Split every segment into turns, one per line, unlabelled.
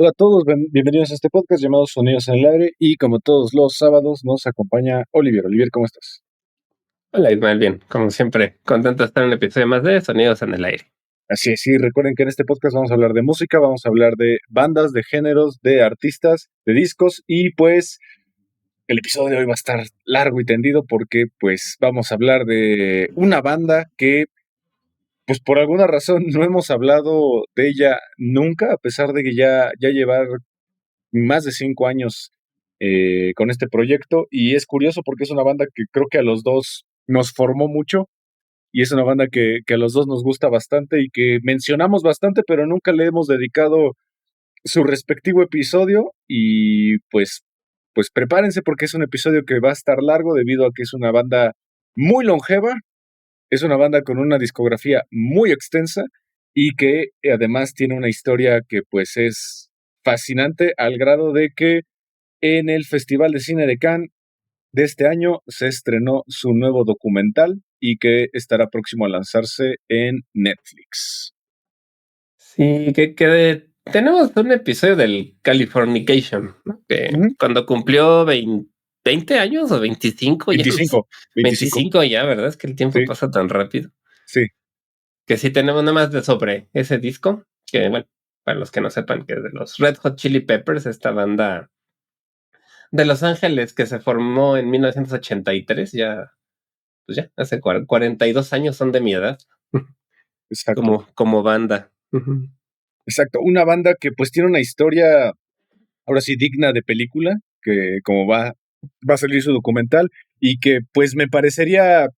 Hola a todos, bienvenidos a este podcast llamado Sonidos en el Aire y como todos los sábados nos acompaña Olivier. Olivier, ¿cómo estás?
Hola Ismael, bien, como siempre, contento de estar en un episodio más de Sonidos en el Aire.
Así es, sí, recuerden que en este podcast vamos a hablar de música, vamos a hablar de bandas, de géneros, de artistas, de discos y pues el episodio de hoy va a estar largo y tendido porque pues vamos a hablar de una banda que pues por alguna razón no hemos hablado de ella nunca, a pesar de que ya llevar más de 5 años con este proyecto y es curioso porque es una banda que creo que a los dos nos formó mucho y es una banda que a los dos nos gusta bastante y que mencionamos bastante, pero nunca le hemos dedicado su respectivo episodio y pues prepárense porque es un episodio que va a estar largo debido a que es una banda muy longeva, es una banda con una discografía muy extensa y que además tiene una historia que pues es fascinante al grado de que en el Festival de Cine de Cannes de este año se estrenó su nuevo documental y que estará próximo a lanzarse en Netflix.
Sí, tenemos un episodio del Californication, ¿no? Que
Ujú.
cuando cumplió 20 años o 25, ya no sé,
25, 25.
25 ya, ¿verdad? Es que el tiempo
Sí,
pasa tan rápido.
sí,
Que sí tenemos nada más de sobre ese disco, que bueno, para los que no sepan, que es de los Red Hot Chili Peppers, esta banda de Los Ángeles que se formó en 1983, ya, pues ya, hace 42 años son de mi edad,
exacto,
como banda. Ujú.
exacto. Una banda que pues tiene una historia, ahora sí, digna de película, que como va a salir su documental y que pues me parecería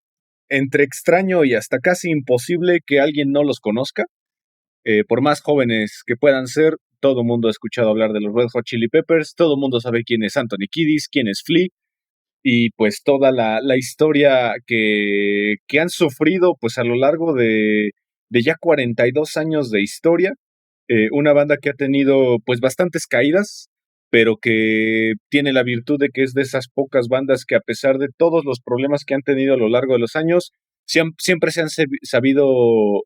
entre extraño y hasta casi imposible que alguien no los conozca. Por más jóvenes que puedan ser, todo el mundo ha escuchado hablar de los Red Hot Chili Peppers, todo el mundo sabe quién es Anthony Kiedis, quién es Flea, y pues toda la historia que han sufrido pues a lo largo de ya 42 años de historia, una banda que ha tenido pues bastantes caídas, pero que tiene la virtud de que es de esas pocas bandas que a pesar de todos los problemas que han tenido a lo largo de los años, siempre se han sabido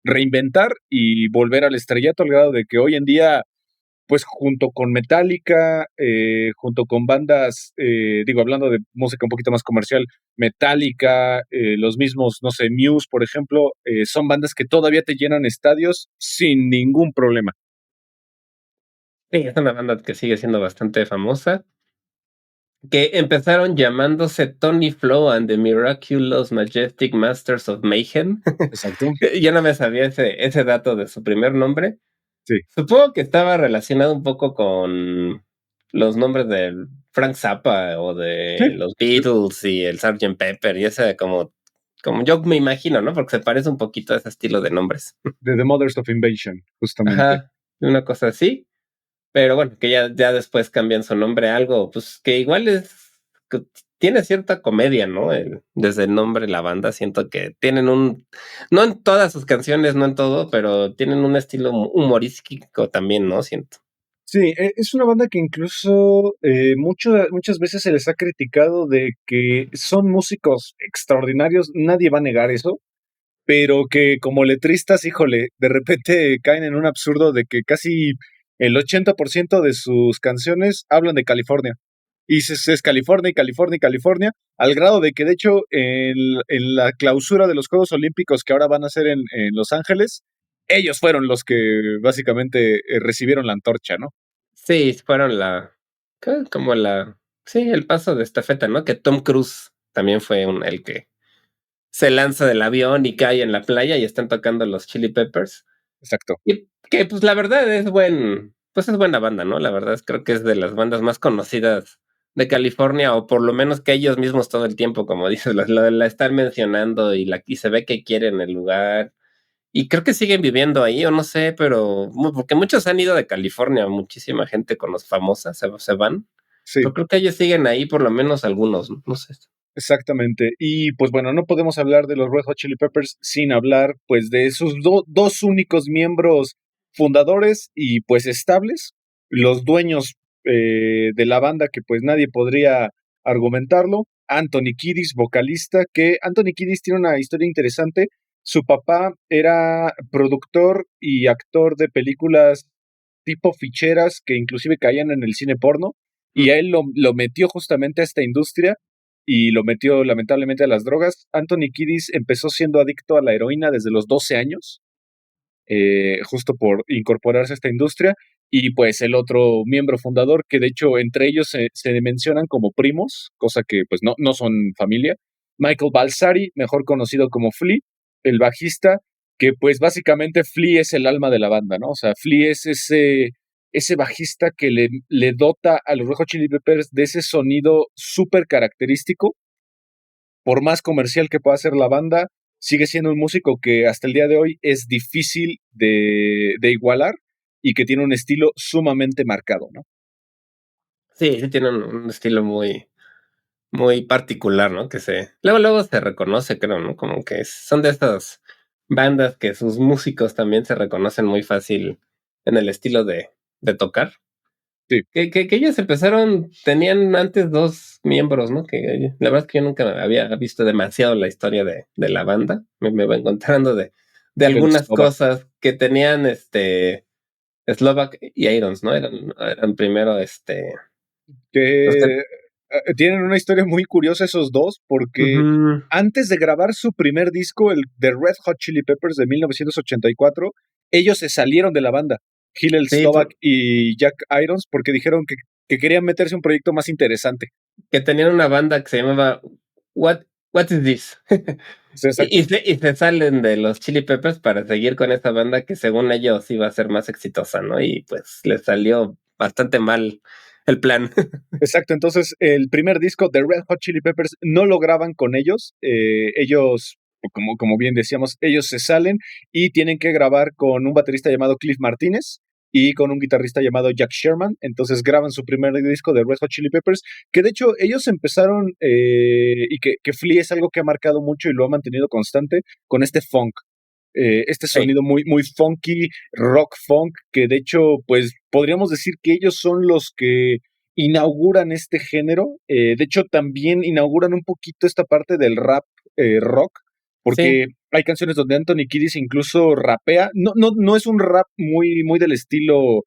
reinventar y volver al estrellato al grado de que hoy en día pues junto con Metallica, junto con bandas, digo, hablando de música un poquito más comercial, Metallica, los mismos, no sé, Muse, por ejemplo, son bandas que todavía te llenan estadios sin ningún problema.
Sí, es una banda que sigue siendo bastante famosa, que empezaron llamándose Tony Flow and the Miraculous Majestic Masters of Mayhem.
Exacto.
Yo no me sabía ese dato de su primer nombre.
Sí.
Supongo que estaba relacionado un poco con los nombres de Frank Zappa o
Sí,
de los
sí.
Beatles y el Sgt. Pepper y ese como yo me imagino, ¿no? Porque se parece un poquito a ese estilo de nombres.
De The Mothers of Invasion, justamente.
Ajá, una cosa así. Pero bueno, que ya después cambian su nombre a algo, pues que igual que tiene cierta comedia, ¿no? Desde el nombre la banda, siento que tienen no en todas sus canciones, no en todo, pero tienen un estilo humorístico también, ¿no? Siento.
Sí, es una banda que incluso muchas veces se les ha criticado de que son músicos extraordinarios, nadie va a negar eso, pero que como letristas, híjole, de repente caen en un absurdo de que casi el 80% de sus canciones hablan de California. Y es California y California y California, al grado de que de hecho en la clausura de los Juegos Olímpicos que ahora van a ser en Los Ángeles, ellos fueron los que básicamente recibieron la antorcha, ¿no?
Sí, fueron como sí, el paso de estafeta, ¿no? Que Tom Cruise también fue el que se lanza del avión y cae en la playa y están tocando los Chili Peppers.
Exacto.
Y que pues la verdad pues es buena banda, ¿no? La verdad creo que es de las bandas más conocidas de California, o por lo menos que ellos mismos todo el tiempo, como dices, la están mencionando y se ve que quieren el lugar. Y creo que siguen viviendo ahí, o no sé, pero porque muchos han ido de California, muchísima gente con los famosas se van,
Sí.
pero creo que ellos siguen ahí, por lo menos algunos, no sé.
Exactamente. Y pues bueno, no podemos hablar de los Red Hot Chili Peppers sin hablar pues de sus dos únicos miembros fundadores y pues estables, los dueños de la banda que pues nadie podría argumentarlo, Anthony Kiedis, vocalista, que Anthony Kiedis tiene una historia interesante. Su papá era productor y actor de películas tipo ficheras que inclusive caían en el cine porno, y a él lo metió justamente a esta industria y lo metió lamentablemente a las drogas. Anthony Kiedis empezó siendo adicto a la heroína desde los 12 años, justo por incorporarse a esta industria, y pues el otro miembro fundador, que de hecho entre ellos se mencionan como primos, cosa que pues no son familia, Michael Balsari, mejor conocido como Flea, el bajista, que pues básicamente Flea es el alma de la banda, ¿no? O sea, Flea es ese bajista que le dota a los Red Hot Chili Peppers de ese sonido súper característico. Por más comercial que pueda ser la banda, sigue siendo un músico que hasta el día de hoy es difícil de igualar y que tiene un estilo sumamente marcado, ¿no?
Sí, sí tiene un estilo muy particular, ¿no? Que luego se reconoce, creo, ¿no? Como que son de estas bandas que sus músicos también se reconocen muy fácil en el estilo de tocar.
Sí.
Que ellos tenían antes dos miembros, ¿no? Que la verdad es que yo nunca había visto demasiado la historia de la banda. Me voy encontrando de
El
algunas
Slovak.
cosas que tenían Slovak y Irons, ¿no? Eran primero los que.
Que tienen una historia muy curiosa esos dos, porque
Ujú.
antes de grabar su primer disco, el de Red Hot Chili Peppers de 1984, ellos se salieron de la banda, Hillel
Sí,
Slovak y Jack Irons, porque dijeron que querían meterse a un proyecto más interesante.
que tenían una banda que se llamaba What, What is This?
Sí, exacto.
Y se salen de los Chili Peppers para seguir con esta banda que según ellos iba a ser más exitosa, ¿no? Y pues les salió bastante mal el plan.
Exacto, entonces el primer disco de Red Hot Chili Peppers no lo graban con ellos, ellos, como bien decíamos, ellos se salen y tienen que grabar con un baterista llamado Cliff Martínez y con un guitarrista llamado Jack Sherman, entonces graban su primer disco de Red Hot Chili Peppers, que de hecho ellos empezaron, y que Flea es algo que ha marcado mucho y lo ha mantenido constante, con este funk. Este
Sí,
sonido muy funky, rock funk, que de hecho, pues podríamos decir que ellos son los que inauguran este género. De hecho, también inauguran un poquito esta parte del rap rock,
sí,
porque hay canciones donde Anthony Kiedis incluso rapea. No es un rap muy del estilo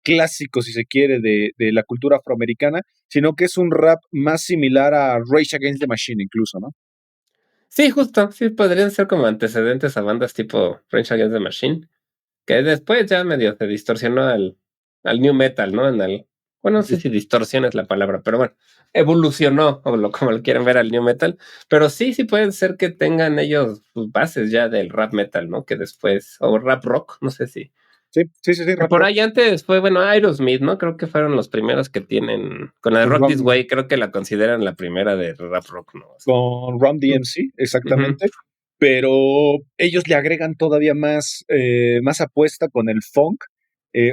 clásico, si se quiere, de la cultura afroamericana, sino que es un rap más similar a Rage Against the Machine, incluso, ¿no?
sí, justo, sí, podrían ser como antecedentes a bandas tipo Rage Against the Machine, que después ya medio se distorsionó al new metal, ¿no? Bueno, no sé si distorsión es la palabra, pero bueno, evolucionó, como lo quieran ver, al new metal. Pero sí, sí pueden ser que tengan ellos sus bases ya del rap metal, ¿no? Que después, o rap rock, no sé si.
Sí,
Que
rap
por
rock.
ahí antes fue, bueno, Aerosmith, ¿no? Creo que fueron los primeros que tienen, con la de Rock This
Rum,
Way, creo que la consideran la primera de rap rock, ¿no? Así.
con Rum
Mm.
DMC,
Ujú,
exactamente. Pero ellos le agregan todavía más apuesta con el funk,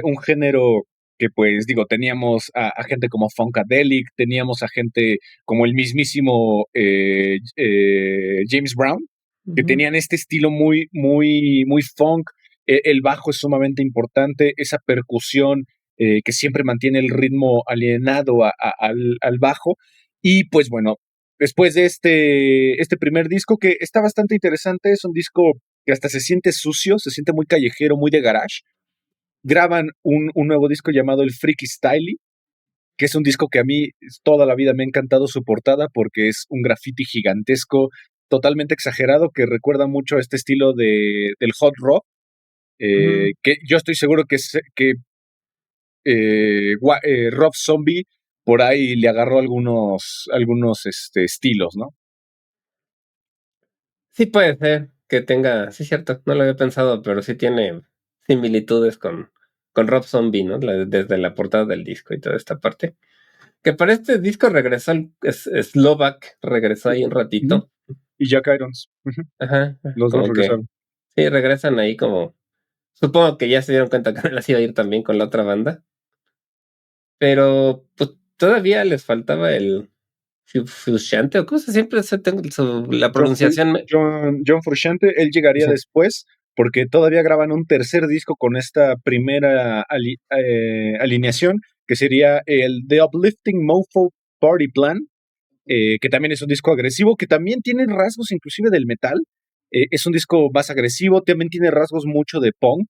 un género que pues digo, teníamos a gente como Funkadelic, teníamos a gente como el mismísimo James Brown, que
ujú.
tenían este estilo muy funk. El bajo es sumamente importante, esa percusión que siempre mantiene el ritmo alienado al bajo. Y pues bueno, después de este primer disco, que está bastante interesante, es un disco que hasta se siente sucio, se siente muy callejero, muy de garage. Graban un nuevo disco llamado El Freaky Styley, que es un disco que a mí toda la vida me ha encantado su portada porque es un graffiti gigantesco, totalmente exagerado, que recuerda mucho a este estilo del hot rock,
Ujú.
que yo estoy seguro que Rob Zombie por ahí le agarró algunos estilos, ¿no?
Sí puede ser que tenga, sí, cierto, no lo había pensado, pero sí tiene similitudes con Rob Zombie, ¿no? Desde la portada del disco y toda esta parte. Que para este disco regresó Slovak, regresó ahí un
Ujú.
ratito.
Y Jack Irons. Ujú.
Ajá,
Los dos
como que
regresaron.
sí, regresan ahí como, supongo que ya se dieron cuenta que no les iba a ir también con la otra banda, pero pues todavía les faltaba el Frusciante o cosas, siempre tengo la pronunciación.
John Frusciante, él llegaría después porque todavía graban un tercer disco con esta primera alineación, que sería el The Uplifting Mofo Party Plan, que también es un disco agresivo, que también tiene rasgos inclusive del metal. Es un disco más agresivo, también tiene rasgos mucho de punk.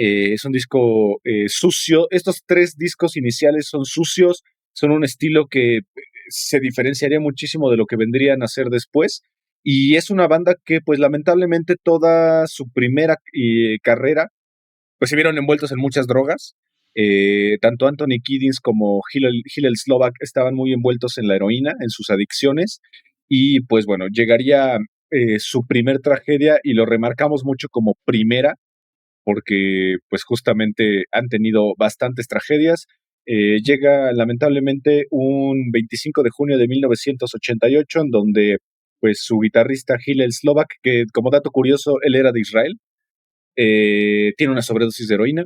Es un disco sucio. Estos 3 discos iniciales son sucios, son un estilo que se diferenciaría muchísimo de lo que vendrían a hacer después. Y es una banda que, pues lamentablemente, toda su primera carrera, pues se vieron envueltos en muchas drogas. Tanto Anthony Kiddings como Hillel Slovak estaban muy envueltos en la heroína, en sus adicciones. Y pues bueno, llegaría su primer tragedia y lo remarcamos mucho como primera porque pues justamente han tenido bastantes tragedias. Llega lamentablemente un 25 de junio de 1988, en donde pues su guitarrista Hillel Slovak, que como dato curioso, él era de Israel, tiene una sobredosis de heroína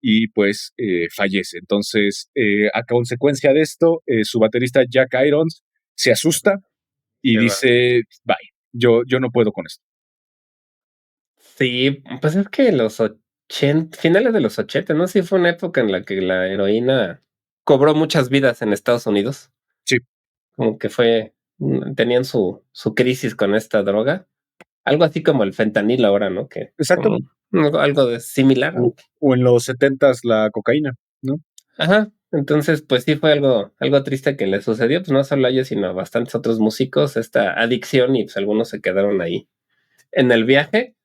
y pues fallece. Entonces, a consecuencia de esto, su baterista Jack Irons se asusta y
Se va.
dice, bye, yo no puedo con esto.
Sí, pues es que los 80, finales de los 80, ¿no? Sí fue una época en la que la heroína cobró muchas vidas en Estados Unidos.
Sí,
Como que fue, tenían su crisis con esta droga. Algo así como el fentanilo ahora, ¿no? Que
exacto.
como algo de similar,
O,
aunque.
o en los 70 la cocaína, ¿no?
Ajá. Entonces, pues sí fue algo triste que le sucedió, pues no solo a ellos, sino a bastantes otros músicos, esta adicción, y pues algunos se quedaron ahí en el viaje.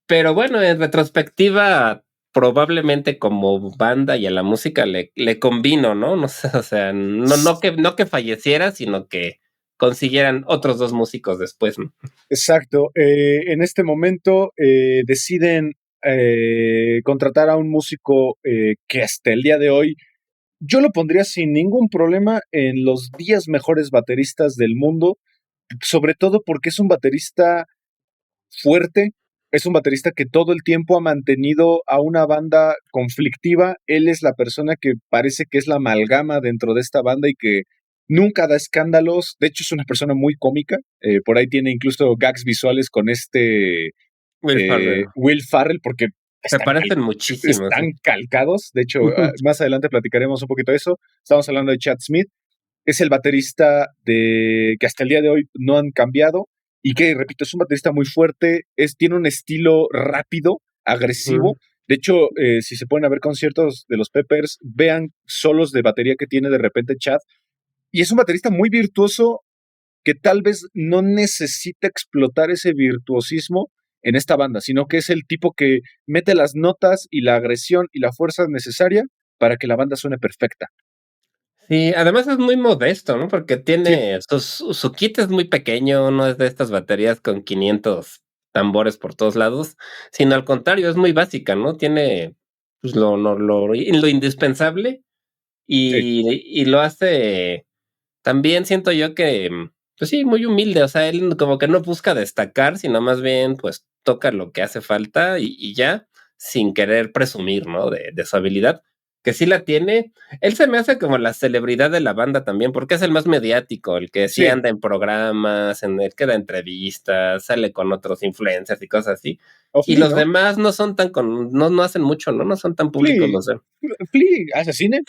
Pero bueno, en retrospectiva, probablemente como banda y a la música le convino, ¿no? No sé, o sea, no que falleciera, sino que consiguieran otros 2 músicos después, ¿no?
Exacto. En este momento deciden contratar a un músico que hasta el día de hoy yo lo pondría sin ningún problema en los 10 mejores bateristas del mundo, sobre todo porque es un baterista fuerte, es un baterista que todo el tiempo ha mantenido a una banda conflictiva. Él es la persona que parece que es la amalgama dentro de esta banda y que nunca da escándalos. De hecho, es una persona muy cómica. Por ahí tiene incluso gags visuales con
Will Ferrell.
Will Farrell, porque
Se
están,
parecen muchísimo, sí.
están calcados. De hecho, más adelante platicaremos un poquito de eso. Estamos hablando de Chad Smith, es el baterista que hasta el día de hoy no han cambiado y que, repito, es un baterista muy fuerte, tiene un estilo rápido, agresivo.
Ujú.
De hecho, si se pueden ver conciertos de los Peppers, vean solos de batería que tiene de repente Chad. Y es un baterista muy virtuoso que tal vez no necesita explotar ese virtuosismo en esta banda, sino que es el tipo que mete las notas y la agresión y la fuerza necesaria para que la banda suene perfecta.
Sí, además es muy modesto, ¿no? Porque
Sí,
tiene su kit es muy pequeño, no es de estas baterías con 500 tambores por todos lados, sino al contrario, es muy básica, ¿no? Tiene, pues, lo indispensable
sí.
y lo hace también siento yo que, pues sí, muy humilde, o sea, él como que no busca destacar, sino más bien, pues, toca lo que hace falta y ya, sin querer presumir, ¿no? De su habilidad, que sí la tiene. Él se me hace como la celebridad de la banda también, porque es el más mediático, el que sí
Sí,
anda en programas, en el que da entrevistas, sale con otros influencers y cosas así.
o
Y
Flea,
los
¿no?
demás no son tan no hacen mucho, ¿no? No son tan públicos
Flea,
los de.
Flea hace cine,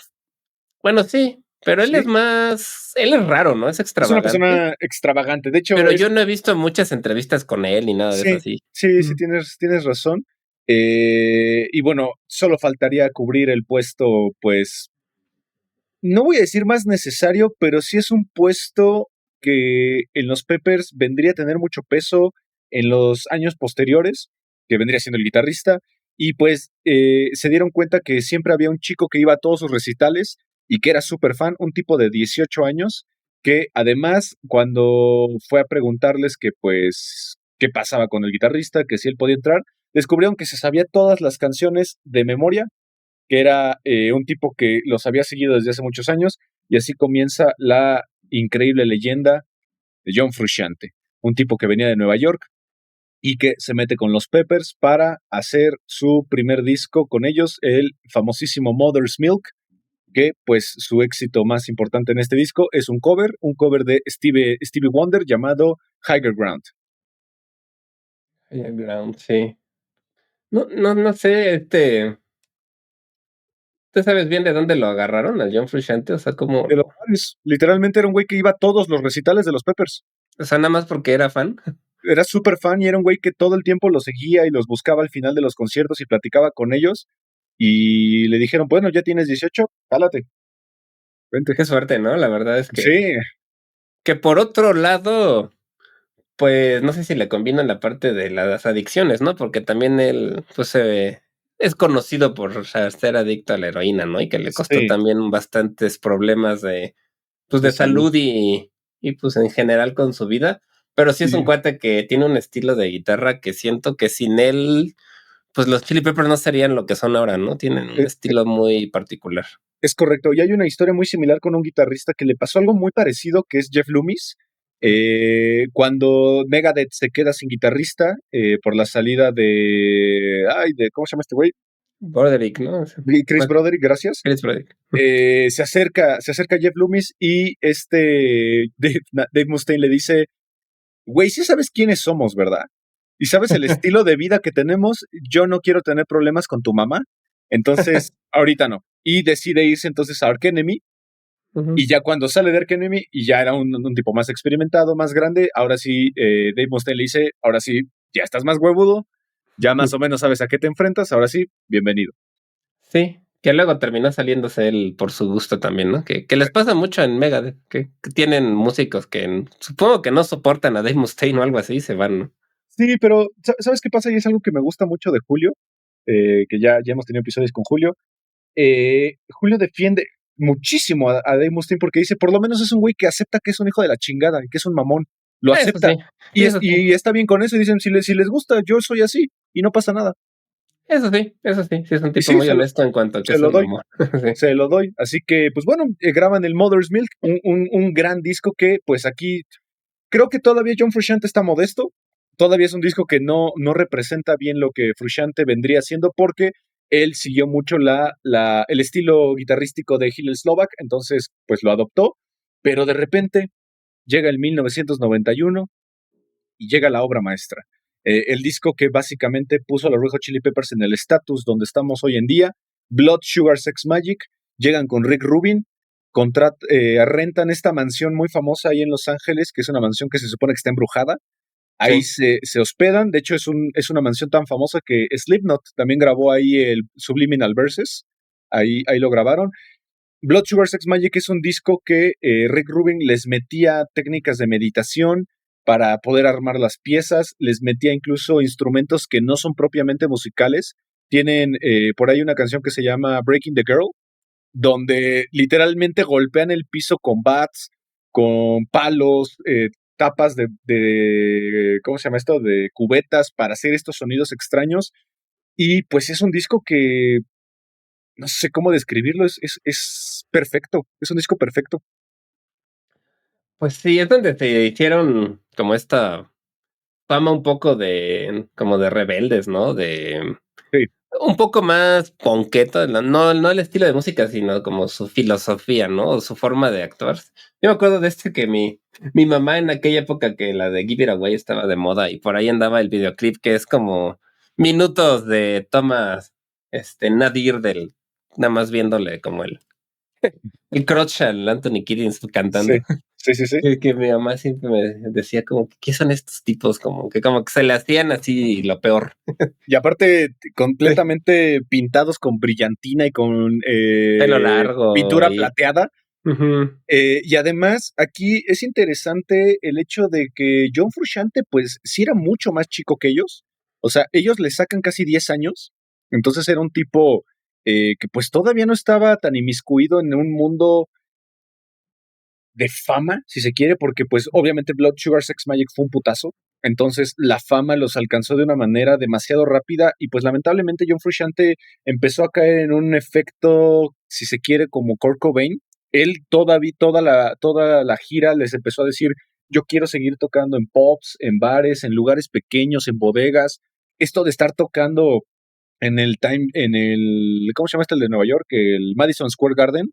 Bueno, sí, pero
sí.
él es raro, ¿no? Es
Es una
extravagante.
persona extravagante. De hecho,
Pero yo no he visto muchas entrevistas con él ni nada de eso
sí,
así.
sí,
Mm.
tienes razón. Y bueno, solo faltaría cubrir el puesto, pues, no voy a decir más necesario, pero sí es un puesto que en los Peppers vendría a tener mucho peso en los años posteriores, que vendría siendo el guitarrista, y pues se dieron cuenta que siempre había un chico que iba a todos sus recitales y que era súper fan, un tipo de 18 años, que además cuando fue a preguntarles que pues qué pasaba con el guitarrista, que si él podía entrar, descubrieron que se sabía todas las canciones de memoria, que era un tipo que los había seguido desde hace muchos años, y así comienza la increíble leyenda de John Frusciante, un tipo que venía de Nueva York y que se mete con los Peppers para hacer su primer disco con ellos, el famosísimo Mother's Milk, que pues su éxito más importante en este disco es un cover de Stevie Wonder llamado Higher Ground.
Higher Ground, sí. No sé, ¿tú sabes bien de dónde lo agarraron al John Frusciante? O sea,
De los
como,
bares, literalmente era un güey que iba a todos los recitales de los Peppers.
o sea, nada más porque era fan.
era súper fan y era un güey que todo el tiempo los seguía y los buscaba al final de los conciertos y platicaba con ellos. Y le dijeron, bueno, ya tienes 18, pálate, vente.
Qué suerte, ¿no? La verdad es
Sí,
que por otro lado, pues no sé si le combinan la parte de las adicciones, ¿no? Porque también él, pues, es conocido por, o sea, ser adicto a la heroína, ¿no? Y que le costó
sí,
también bastantes problemas de, pues,
de
de
salud.
salud y pues en general con su vida. Pero sí es un
Sí,
cuate que tiene un estilo de guitarra que siento que sin él, pues los Chili Peppers no serían lo que son ahora, ¿no? Tienen un
eh,
estilo muy particular.
es correcto. Y hay una historia muy similar con un guitarrista que le pasó algo muy parecido, que es Jeff Loomis. Cuando Megadeth se queda sin guitarrista por la salida de ¿cómo se llama este güey?
Broderick, ¿no?
Chris Broderick, gracias.
Chris Broderick.
Se acerca Jeff Loomis y Dave Mustaine le dice, güey, sí sabes quiénes somos, ¿verdad? Y sabes el estilo de vida que tenemos, yo no quiero tener problemas con tu mamá, entonces ahorita no. Y decide irse entonces a Ark Enemy,
Ujú.
y ya cuando sale de Ark Enemy, y ya era un tipo más experimentado, más grande, ahora sí, Dave Mustaine le dice, ahora sí, ya estás más huevudo, ya más o menos sabes a qué te enfrentas, ahora sí, bienvenido.
Sí, que luego terminó saliéndose él por su gusto también, ¿no? Que les pasa mucho en Megadeth, que tienen músicos que supongo que no soportan a Dave Mustaine o algo así y se van, ¿no?
Sí, pero ¿sabes qué pasa? Y es algo que me gusta mucho de Julio, que ya hemos tenido episodios con Julio. Julio defiende muchísimo a Dave Mustaine porque dice, por lo menos es un güey que acepta que es un hijo de la chingada, que es un mamón, lo
Eso
acepta.
sí, sí, eso sí,
Y está bien con eso y dicen, si les gusta, yo soy así y no pasa nada.
eso sí, sí es un
Y
tipo
sí,
muy honesto en cuanto a que
se
es
lo
un
doy,
mamón. Sí.
se lo doy. Así que, pues bueno, graban el Mother's Milk, un gran disco que, pues aquí, creo que todavía John Frusciante está modesto. Todavía es un disco que no representa bien lo que Frusciante vendría siendo porque él siguió mucho el estilo guitarrístico de Hillel Slovak, entonces pues lo adoptó, pero de repente llega el 1991 y llega la obra maestra. El disco que básicamente puso a los Red Hot Chili Peppers en el estatus donde estamos hoy en día, Blood Sugar Sex Magic, llegan con Rick Rubin, rentan esta mansión muy famosa ahí en Los Ángeles, que es una mansión que se supone que está embrujada. Ahí
Sí.
se hospedan. De hecho, es una mansión tan famosa que Slipknot también grabó ahí el Subliminal Verses. Ahí lo grabaron. Blood Sugar Sex Magic es un disco que Rick Rubin les metía técnicas de meditación para poder armar las piezas, les metía incluso instrumentos que no son propiamente musicales. Tienen por ahí una canción que se llama Breaking the Girl, donde literalmente golpean el piso con bats, con palos, tapas ¿cómo se llama esto? De cubetas para hacer estos sonidos extraños. Y pues es un disco que no sé cómo describirlo, es perfecto, es un disco perfecto.
Pues sí, es donde se hicieron como esta fama un poco de como de rebeldes, ¿no? De
Sí,
un poco más ponqueto, no el estilo de música, sino como su filosofía, ¿no? O su forma de actuar. Yo me acuerdo de este que mi mamá en aquella época que la de Give It Away estaba de moda y por ahí andaba el videoclip que es como minutos de tomas, nadir del nada más viéndole como el crotch al Anthony Kiddis
sí,
cantando.
sí, sí, sí.
Que mi mamá siempre me decía como, ¿qué son estos tipos? Como que se le hacían así lo peor.
Y aparte,
Sí.
completamente pintados con brillantina y con
Pelo largo
pintura
y
plateada.
ujú.
Y además, aquí es interesante el hecho de que John Frusciante, pues, sí era mucho más chico que ellos. O sea, ellos le sacan casi 10 años. Entonces era un tipo que pues todavía no estaba tan inmiscuido en un mundo de fama, si se quiere, porque pues obviamente Blood Sugar Sex Magic fue un putazo. Entonces la fama los alcanzó de una manera demasiado rápida y pues lamentablemente John Frusciante empezó a caer en un efecto, si se quiere, como Kurt Cobain. Él todavía, toda la gira les empezó a decir, yo quiero seguir tocando en pubs, en bares, en lugares pequeños, en bodegas. Esto de estar tocando ¿cómo se llama este el de Nueva York? El Madison Square Garden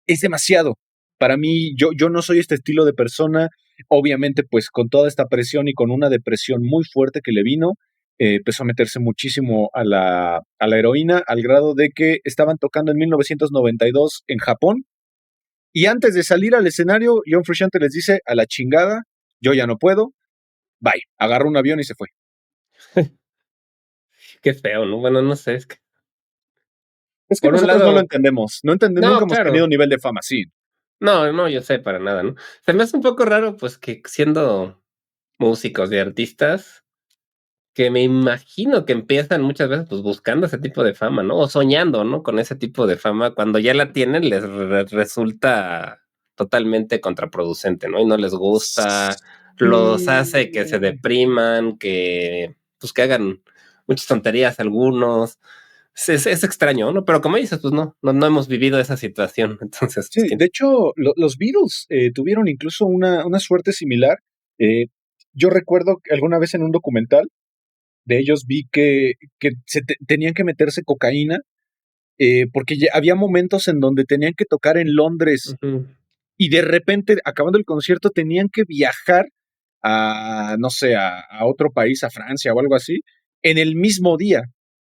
es demasiado. Para mí, yo no soy este estilo de persona. Obviamente, pues con toda esta presión y con una depresión muy fuerte que le vino, empezó a meterse muchísimo a la heroína, al grado de que estaban tocando en 1992 en Japón. Y antes de salir al escenario, John Frusciante les dice, a la chingada, yo ya no puedo, bye, agarró un avión y se fue.
Qué feo, ¿no? Bueno, no sé, es que
Es que
por un
nosotros no lo
lado,
entendemos, nunca
no,
hemos tenido
claro,
un nivel de fama así.
no, no, yo sé para nada, ¿no? Se me hace un poco raro, pues, que siendo músicos y artistas, que me imagino que empiezan muchas veces, pues, buscando ese tipo de fama, ¿no? O soñando, ¿no? Con ese tipo de fama, cuando ya la tienen, les resulta totalmente contraproducente, ¿no? Y no les gusta, los hace que se
Sí.
depriman, que, pues, que hagan muchas tonterías algunos. Es extraño, ¿no? Pero como dices, pues no hemos vivido esa situación, entonces, pues,
Sí, de hecho, los Beatles tuvieron incluso una suerte similar. Eh, yo recuerdo que alguna vez en un documental de ellos vi que tenían que meterse cocaína porque ya había momentos en donde tenían que tocar en Londres
ujú.
y de repente, acabando el concierto, tenían que viajar a, no sé, a otro país, a Francia o algo así, en el mismo día.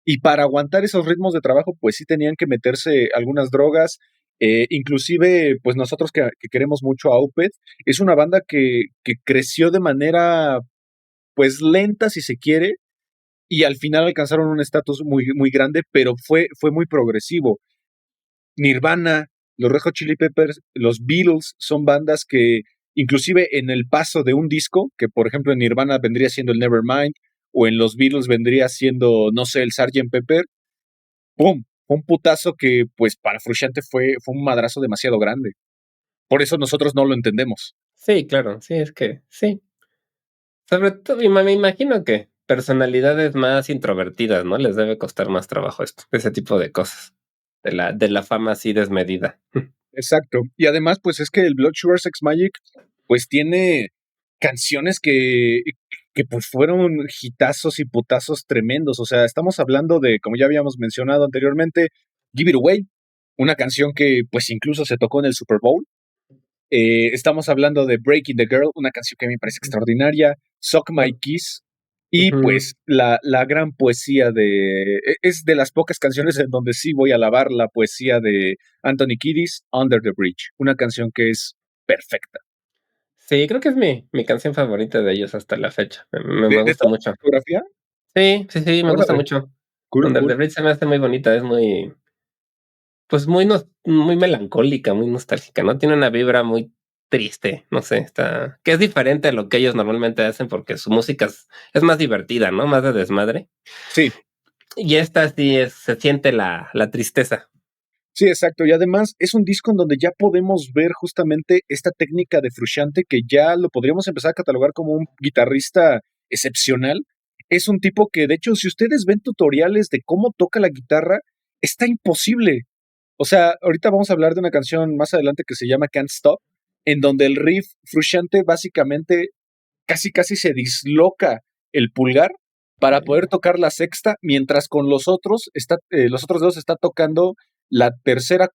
Y para aguantar esos ritmos de trabajo, pues sí tenían que meterse algunas drogas. Inclusive, pues nosotros que queremos mucho a Opeth, es una banda que creció de manera, pues lenta, si se quiere, y al final alcanzaron un estatus muy, muy grande, pero fue muy progresivo. Nirvana, los Red Hot Chili Peppers, los Beatles son bandas que inclusive en el paso de un disco, que por ejemplo en Nirvana vendría siendo el Nevermind, o en los Beatles vendría siendo, no sé, el Sgt. Pepper, ¡pum! Fue un putazo que pues para Frusciante fue un madrazo demasiado grande. Por eso nosotros no lo entendemos.
Sí, claro, sí, es que sí. Sobre todo, y me imagino que personalidades más introvertidas, ¿no? Les debe costar más trabajo esto, ese tipo de cosas, de la fama así desmedida.
Exacto. Y además, pues es que el Blood Sugar Sex Magic, pues tiene canciones que pues fueron hitazos y putazos tremendos. O sea, estamos hablando de, como ya habíamos mencionado anteriormente, Give It Away, una canción que pues incluso se tocó en el Super Bowl. Estamos hablando de Breaking the Girl, una canción que a mí me parece extraordinaria, Suck My Kiss, y
Ujú.
pues la gran poesía es de las pocas canciones en donde sí voy a alabar la poesía de Anthony Kiedis, Under the Bridge, una canción que es perfecta.
Sí, creo que es mi canción favorita de ellos hasta la fecha, me
¿De
gusta
toda la
mucho.
discografía?
Sí, sí, sí, me gusta
Órale,
mucho.
cool,
Under
cool.
the Bridge se me hace muy bonita, es muy, pues, muy melancólica, muy nostálgica, ¿no? Tiene una vibra muy triste, no sé, está que es diferente a lo que ellos normalmente hacen, porque su música es más divertida, ¿no? Más de desmadre.
Sí,
Y esta sí se siente la tristeza.
sí, exacto. Y además es un disco en donde ya podemos ver justamente esta técnica de Frusciante que ya lo podríamos empezar a catalogar como un guitarrista excepcional. Es un tipo que, de hecho, si ustedes ven tutoriales de cómo toca la guitarra, está imposible. O sea, ahorita vamos a hablar de una canción más adelante que se llama Can't Stop, en donde el riff Frusciante básicamente casi casi se disloca el pulgar para poder tocar la sexta, mientras con los otros dos está tocando la tercera,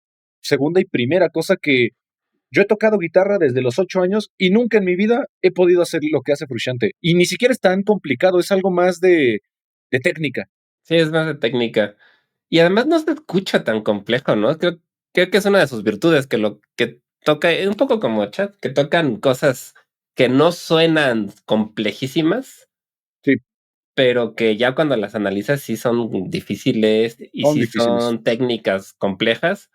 segunda y primera, cosa que yo he tocado guitarra desde los 8 años y nunca en mi vida he podido hacer lo que hace Frusciante. Y ni siquiera es tan complicado, es algo más de técnica.
Sí, es más de técnica. Y además no se escucha tan complejo, ¿no? Creo que es una de sus virtudes, que lo que toca es un poco como Chat, que tocan cosas que no suenan complejísimas,
Sí,
pero que ya cuando las analizas sí son difíciles y
son
sí
difíciles.
son técnicas complejas,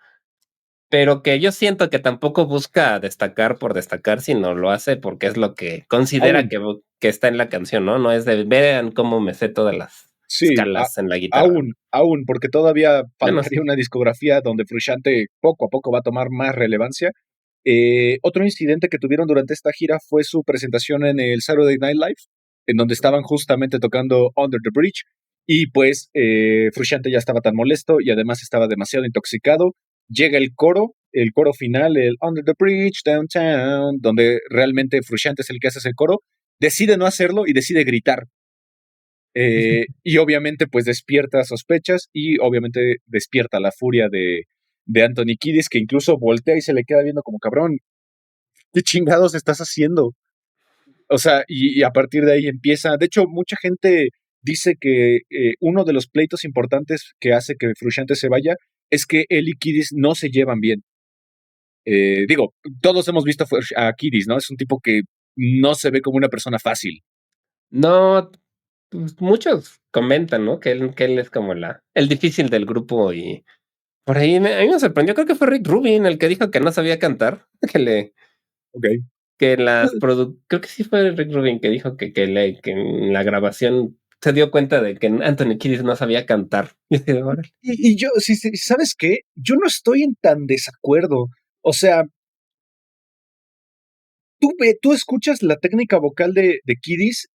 pero que yo siento que tampoco busca destacar por destacar, sino lo hace porque es lo que considera
Aún,
que está en la canción, ¿no? No es de vean cómo me sé todas las
sí,
escalas en la guitarra.
aún, porque todavía
Bueno,
faltaría una discografía donde Frusciante poco a poco va a tomar más relevancia. Otro incidente que tuvieron durante esta gira fue su presentación en el Saturday Night Live, en donde estaban justamente tocando Under the Bridge, y pues Frusciante ya estaba tan molesto y además estaba demasiado intoxicado. Llega el coro final, el Under the Bridge, Downtown, donde realmente Frusciante es el que hace ese coro, decide no hacerlo y decide gritar. Y obviamente pues despierta sospechas y obviamente despierta la furia de Anthony Kiedis, que incluso voltea y se le queda viendo como cabrón, ¿qué chingados estás haciendo? O sea, y a partir de ahí empieza, de hecho mucha gente dice que uno de los pleitos importantes que hace que Frusciante se vaya es que él y Kiedis no se llevan bien. Digo, todos hemos visto a Kiedis, ¿no? Es un tipo que no se ve como una persona fácil.
No, pues, muchos comentan, ¿no? Que él es como el difícil del grupo y por ahí a mí me sorprendió, creo que fue Rick Rubin el que dijo que no sabía cantar,
Ok.
que las creo que sí fue Rick Rubin que dijo que en la grabación se dio cuenta de que Anthony Kiedis no sabía cantar. Y así de, órale.
Y yo, ¿sabes qué? Yo no estoy en tan desacuerdo. O sea, tú escuchas la técnica vocal de Kiddis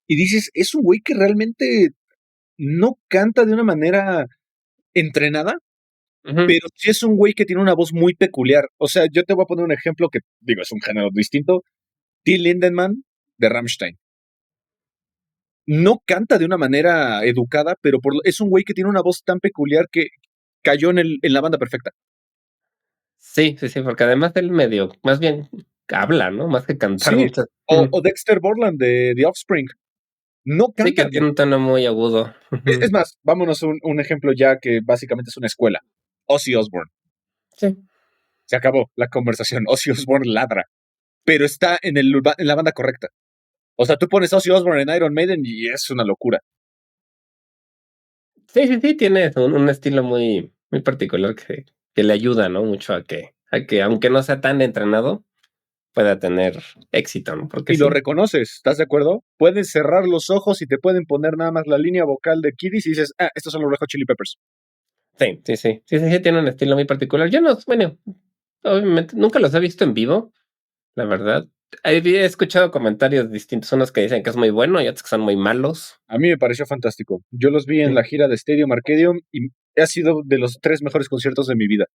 y dices, es un güey que realmente no canta de una manera entrenada,
Ujú.
pero sí es un güey que tiene una voz muy peculiar. O sea, yo te voy a poner un ejemplo que, digo, es un género distinto. Till Lindemann de Rammstein. No canta de una manera educada, pero es un güey que tiene una voz tan peculiar que cayó en la banda perfecta.
Sí, sí, sí, porque además él medio más bien habla, ¿no? Más que cantar
Sí,
muchas.
o Dexter Borland de The Offspring. No
Sí, que
canta.
tiene un tono muy agudo.
Es más, vámonos a un ejemplo ya que básicamente es una escuela. Ozzy Osbourne.
Sí.
Se acabó la conversación. Ozzy Osbourne ladra, pero está en la banda correcta. O sea, tú pones Ozzy Osbourne en Iron Maiden y es una locura.
Sí, sí, sí, tiene un estilo muy particular que le ayuda, ¿no? Mucho a que, aunque no sea tan entrenado, pueda tener éxito, ¿no? Porque
Y lo
sí.
reconoces, ¿estás de acuerdo? Puedes cerrar los ojos y te pueden poner nada más la línea vocal de Kiddis y dices, ah, estos son los Red Hot Chili Peppers.
Sí, sí, sí. Sí, sí, sí, tiene un estilo muy particular. Yo no, bueno, obviamente, nunca los he visto en vivo, la verdad. He escuchado comentarios distintos, unos que dicen que es muy bueno y otros que son muy malos.
A mí me pareció fantástico. Yo los vi en
Sí.
la gira de Stadium Arcadium y ha sido de los 3 mejores conciertos de mi vida.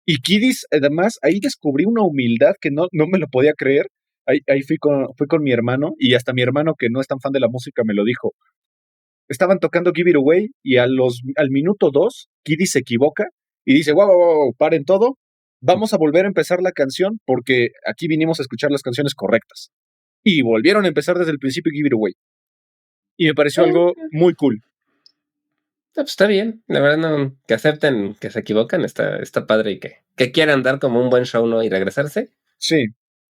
Y Kiddis, además, ahí descubrí una humildad que no me lo podía creer. Ahí fui con mi hermano y hasta mi hermano, que no es tan fan de la música, me lo dijo. Estaban tocando Give It Away y al minuto 2, Kiddis se equivoca y dice, wow, wow, wow, paren todo, vamos a volver a empezar la canción porque aquí vinimos a escuchar las canciones correctas. Y volvieron a empezar desde el principio Give It Away. Y me pareció algo
Ah,
muy cool.
pues está bien, la verdad no, que acepten que se equivocan, está padre y que quieran dar como un buen show, ¿no? Y regresarse.
Sí.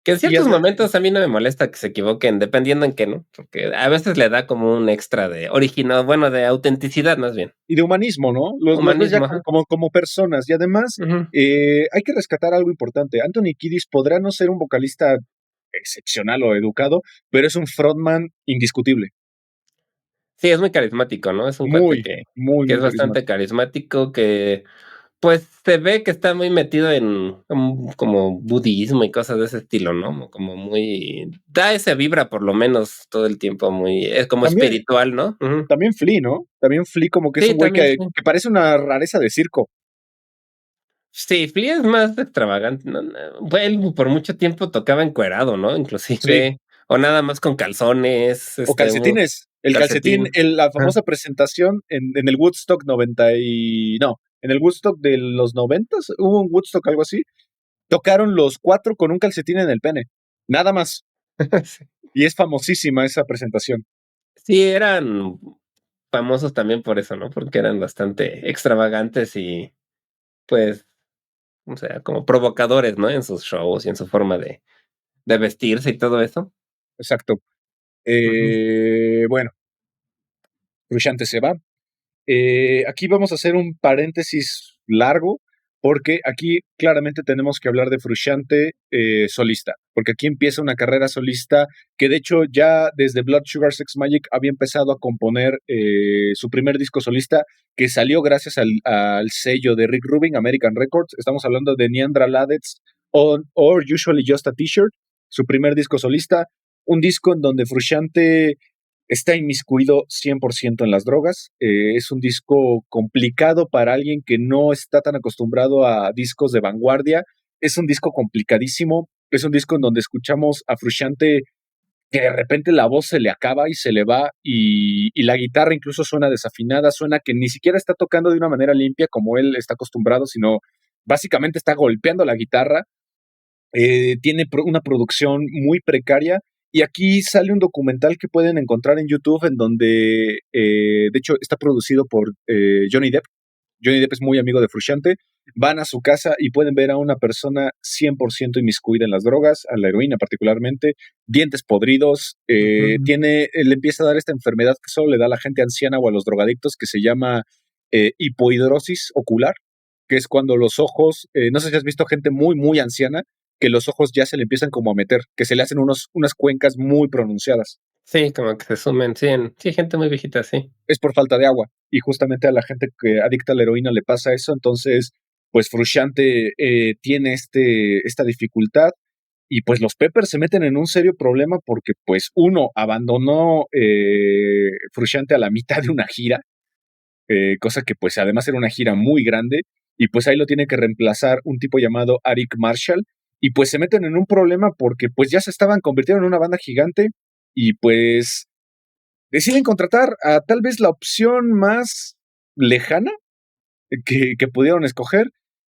Que en
Y,
ciertos momentos a mí no me molesta que se equivoquen, dependiendo en qué, ¿no? Porque a veces le da como un extra de original, bueno, de autenticidad más bien.
y de humanismo, ¿no? Los ves ya
Humanismo,
como,
ajá.
como, como personas. Y además,
Ujú.
hay que rescatar algo importante. Anthony Kiddis podrá no ser un vocalista excepcional o educado, pero es un frontman indiscutible.
Sí, es muy carismático, ¿no? Es un cuate
Muy,
que
muy,
que es
muy
bastante
carismático.
carismático, que, pues, se ve que está muy metido en, como budismo y cosas de ese estilo, ¿no? Como muy da esa vibra, por lo menos, todo el tiempo muy es como
También,
espiritual, ¿no? Ujú.
también Flea, ¿no? También Flea como que es
Sí,
un güey
también,
que,
sí.
que parece una rareza de circo.
Sí, Flea es más extravagante, no, él por mucho tiempo tocaba encuerado, ¿no?
Sí.
Inclusive, o nada más con calzones,
O calcetines. El calcetín,
calcetín.
la
Ajá.
famosa presentación en el Woodstock 90 y... No, en el Woodstock de los 90, hubo un Woodstock, algo así. Tocaron los 4 con un calcetín en el pene. Nada más.
Sí.
Y es famosísima esa presentación.
Sí, eran famosos también por eso, ¿no? Porque eran bastante extravagantes y, pues, o sea, como provocadores, ¿no? En sus shows y en su forma de vestirse y todo eso.
Exacto.
Ujú.
Bueno, Frusciante se va. Aquí vamos a hacer un paréntesis largo, porque aquí claramente tenemos que hablar de Frusciante solista, porque aquí empieza una carrera solista que de hecho ya desde Blood Sugar Sex Magic había empezado a componer su primer disco solista que salió gracias al sello de Rick Rubin, American Records. Estamos hablando de Neandra Ladets or Usually Just a T-Shirt, su primer disco solista, un disco en donde Frusciante está inmiscuido 100% en las drogas. Es un disco complicado para alguien que no está tan acostumbrado a discos de vanguardia. Es un disco complicadísimo. Es un disco en donde escuchamos a Frusciante que de repente la voz se le acaba y se le va y la guitarra incluso suena desafinada, suena que ni siquiera está tocando de una manera limpia como él está acostumbrado, sino básicamente está golpeando la guitarra. Tiene una producción muy precaria y aquí sale un documental que pueden encontrar en YouTube en donde, de hecho, está producido por Johnny Depp Johnny Depp es muy amigo de Frusciante, van a su casa y pueden ver a una persona 100% inmiscuida en las drogas, a la heroína particularmente, dientes podridos,
Ujú.
le empieza a dar esta enfermedad que solo le da a la gente anciana o a los drogadictos, que se llama hipohidrosis ocular, que es cuando los ojos, no sé si has visto gente muy, muy anciana, que los ojos ya se le empiezan como a meter, que se le hacen unas cuencas muy pronunciadas.
Sí, como que se sumen, sí, sí, gente muy viejita, sí.
Es por falta de agua. Y justamente a la gente que adicta a la heroína le pasa eso. Entonces, pues Frusciante tiene esta dificultad. Y pues los Peppers se meten en un serio problema porque, pues, uno abandonó Frusciante a la mitad de una gira, cosa que, pues, además era una gira muy grande. Y pues ahí lo tiene que reemplazar un tipo llamado Arik Marshall. Y pues se meten en un problema porque, pues, ya se estaban convirtiendo en una banda gigante. Y pues deciden contratar a tal vez la opción más lejana que pudieron escoger.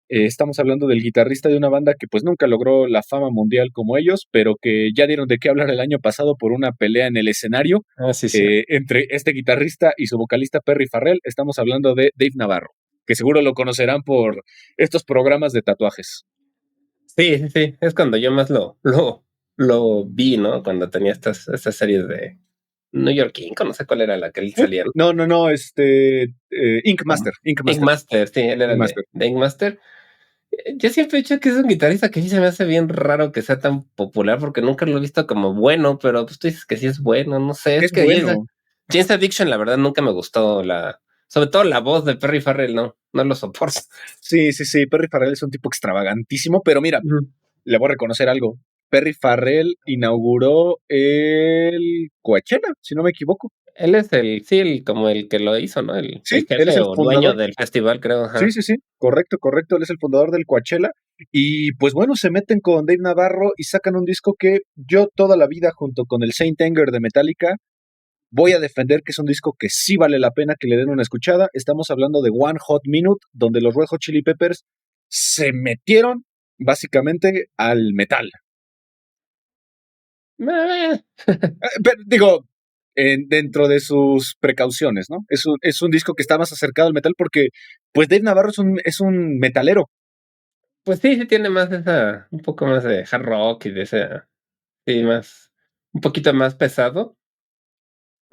Estamos hablando del guitarrista de una banda que pues nunca logró la fama mundial como ellos, pero que ya dieron de qué hablar el año pasado por una pelea en el escenario
Ah, sí, cierto.
entre este guitarrista y su vocalista Perry Farrell. Estamos hablando de Dave Navarro, que seguro lo conocerán por estos programas de tatuajes.
Sí, sí, sí, es cuando yo más lo vi, ¿no? Cuando tenía estas series de New York Inc., no sé cuál era la que él salía, ¿no?
No, no, no, Ink
Como
Master, Ink
Ink
Master,
Master, sí, él era
Ink
el
Master.
de Ink Master. Yo siempre he dicho que es un guitarrista que sí se me hace bien raro que sea tan popular, porque nunca lo he visto como bueno, pero, pues, tú dices que sí es bueno, no sé, es
Es
que
bueno.
Jane's Addiction, la verdad, nunca me gustó sobre todo la voz de Perry Farrell, no lo soporto.
Sí, sí, sí, Perry Farrell es un tipo extravagantísimo, pero mira,
Ujú.
le voy a reconocer algo. Perry Farrell inauguró el Coachella, si no me equivoco.
Él es como el que lo hizo, ¿no? El
Sí, él es
jefe
el
o dueño
fundador.
del festival, creo,
Sí,
ajá.
sí, sí, correcto, correcto. Él es el fundador del Coachella. Y pues bueno, se meten con Dave Navarro y sacan un disco que yo toda la vida, junto con el Saint Anger de Metallica, voy a defender que es un disco que sí vale la pena que le den una escuchada. Estamos hablando de One Hot Minute, donde los Red Hot Chili Peppers se metieron básicamente al metal.
Eh,
Pero, digo, dentro de sus precauciones, ¿no? Es un disco que está más acercado al metal porque, pues, Dave Navarro es un metalero.
pues sí, sí tiene más un poco más de hard rock y de sí, un poquito más pesado.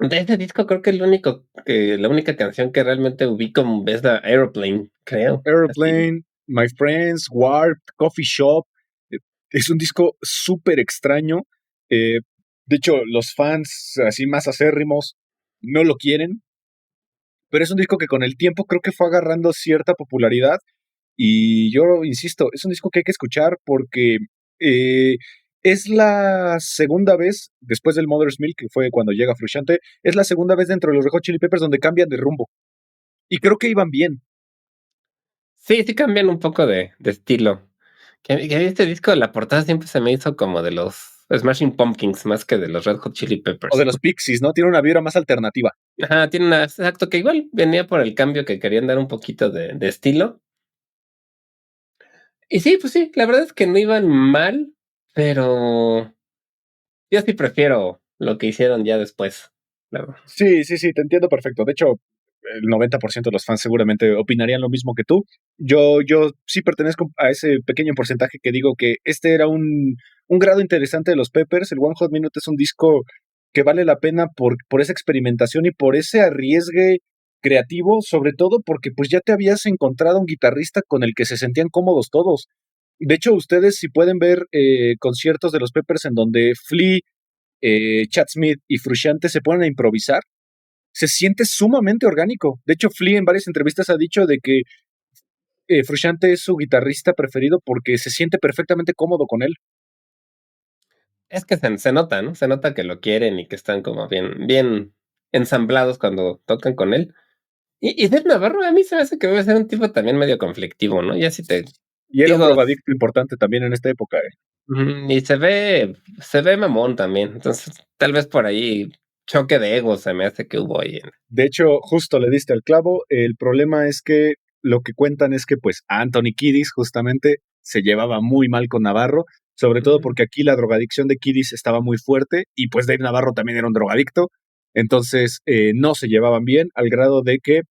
De ese disco creo que la única canción que realmente ubico es la Aeroplane, creo, así.
Airplane, My Friends, Warped, Coffee Shop. eh, Es un disco súper extraño. eh, de hecho, los fans así más acérrimos no lo quieren, pero es un disco que con el tiempo creo que fue agarrando cierta popularidad. Y yo insisto, es un disco que hay que escuchar porque eh, es la segunda vez, después del Mother's Milk, que fue cuando llega Frusciante, es la segunda vez dentro de los Red Hot Chili Peppers donde cambian de rumbo. Y creo que iban bien.
Sí, sí cambian un poco de estilo. Que este disco, la portada siempre se me hizo como de los Smashing Pumpkins, más que de los Red Hot Chili
O de
Peppers.
los Pixies, ¿no? Tiene una vibra más alternativa.
Ajá, tiene exacto, que igual venía por el cambio que querían dar un poquito de estilo. Y sí, pues sí, la verdad es que no iban mal, pero yo sí prefiero lo que hicieron ya después. Claro.
Sí, sí, sí, te entiendo perfecto. De hecho, el 90% de los fans seguramente opinarían lo mismo que tú. Yo sí pertenezco a ese pequeño porcentaje que digo que este era un grado interesante de los Peppers. El One Hot Minute es un disco que vale la pena por esa experimentación y por ese arriesgue creativo, sobre todo porque pues ya te habías encontrado un guitarrista con el que se sentían cómodos todos. De hecho, ustedes si pueden ver conciertos de los Peppers en donde Flea, Chad Smith y Frusciante se ponen a improvisar, se siente sumamente orgánico. De hecho, Flea en varias entrevistas ha dicho de que Frusciante es su guitarrista preferido porque se siente perfectamente cómodo con él.
Es que se nota, ¿no? Se nota que lo quieren y que están como bien ensamblados cuando tocan con él. Y Dave Navarro a mí se me hace que debe ser un tipo también medio conflictivo, ¿no? Ya si te
Y era un
digo,
drogadicto importante también en esta época.
y se ve mamón también. Entonces, tal vez por ahí choque de ego se me hace que hubo ahí.
De hecho, justo le diste al clavo. El problema es que lo que cuentan es que pues Anthony Kiddis justamente se llevaba muy mal con Navarro, sobre todo
Ujú.
porque aquí la drogadicción de Kiddis estaba muy fuerte y pues Dave Navarro también era un drogadicto. Entonces no se llevaban bien al grado de que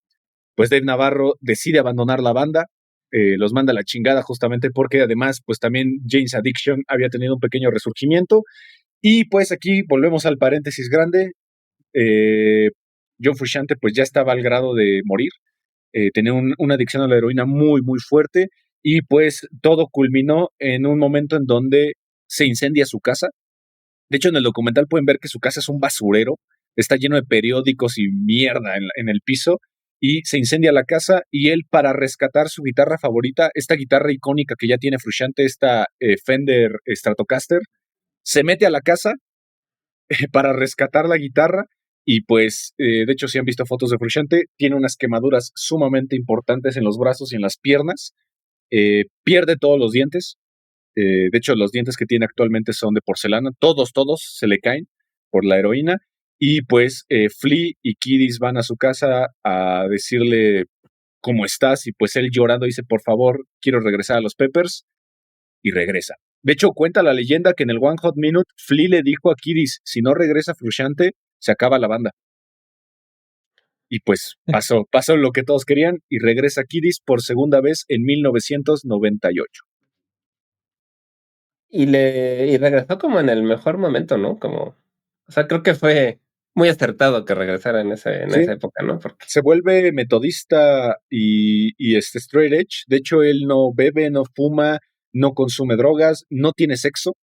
pues Dave Navarro decide abandonar la banda, los manda a la chingada justamente porque además pues también Jane's Addiction había tenido un pequeño resurgimiento y pues aquí volvemos al paréntesis grande, eh, John Frusciante pues ya estaba al grado de morir, tenía una adicción a la heroína muy muy fuerte y pues todo culminó en un momento en donde se incendia su casa. De hecho, en el documental pueden ver que su casa es un basurero, está lleno de periódicos y mierda en el piso, y se incendia la casa, y él, para rescatar su guitarra favorita, esta guitarra icónica que ya tiene Frusciante, esta Fender Stratocaster, se mete a la casa para rescatar la guitarra, y pues, de hecho, si han visto fotos de Frusciante, tiene unas quemaduras sumamente importantes en los brazos y en las piernas, pierde todos los dientes, de hecho, los dientes que tiene actualmente son de porcelana. Todos se le caen por la heroína. Y pues Flea y Kiddis van a su casa a decirle cómo estás. Y pues él llorando dice, por favor, quiero regresar a los Peppers. Y regresa. De hecho, cuenta la leyenda que en el One Hot Minute, Flea le dijo a Kiddis, si no regresa Frusciante, se acaba la banda. Y pues pasó lo que todos querían y regresa Kiddis por segunda vez en 1998.
Y regresó como en el mejor momento, ¿no? Como, o sea, creo que fue muy acertado que regresara en
Sí,
esa época, ¿no? Porque,
se vuelve metodista y straight edge. De hecho, él no bebe, no fuma, no consume drogas, no tiene sexo,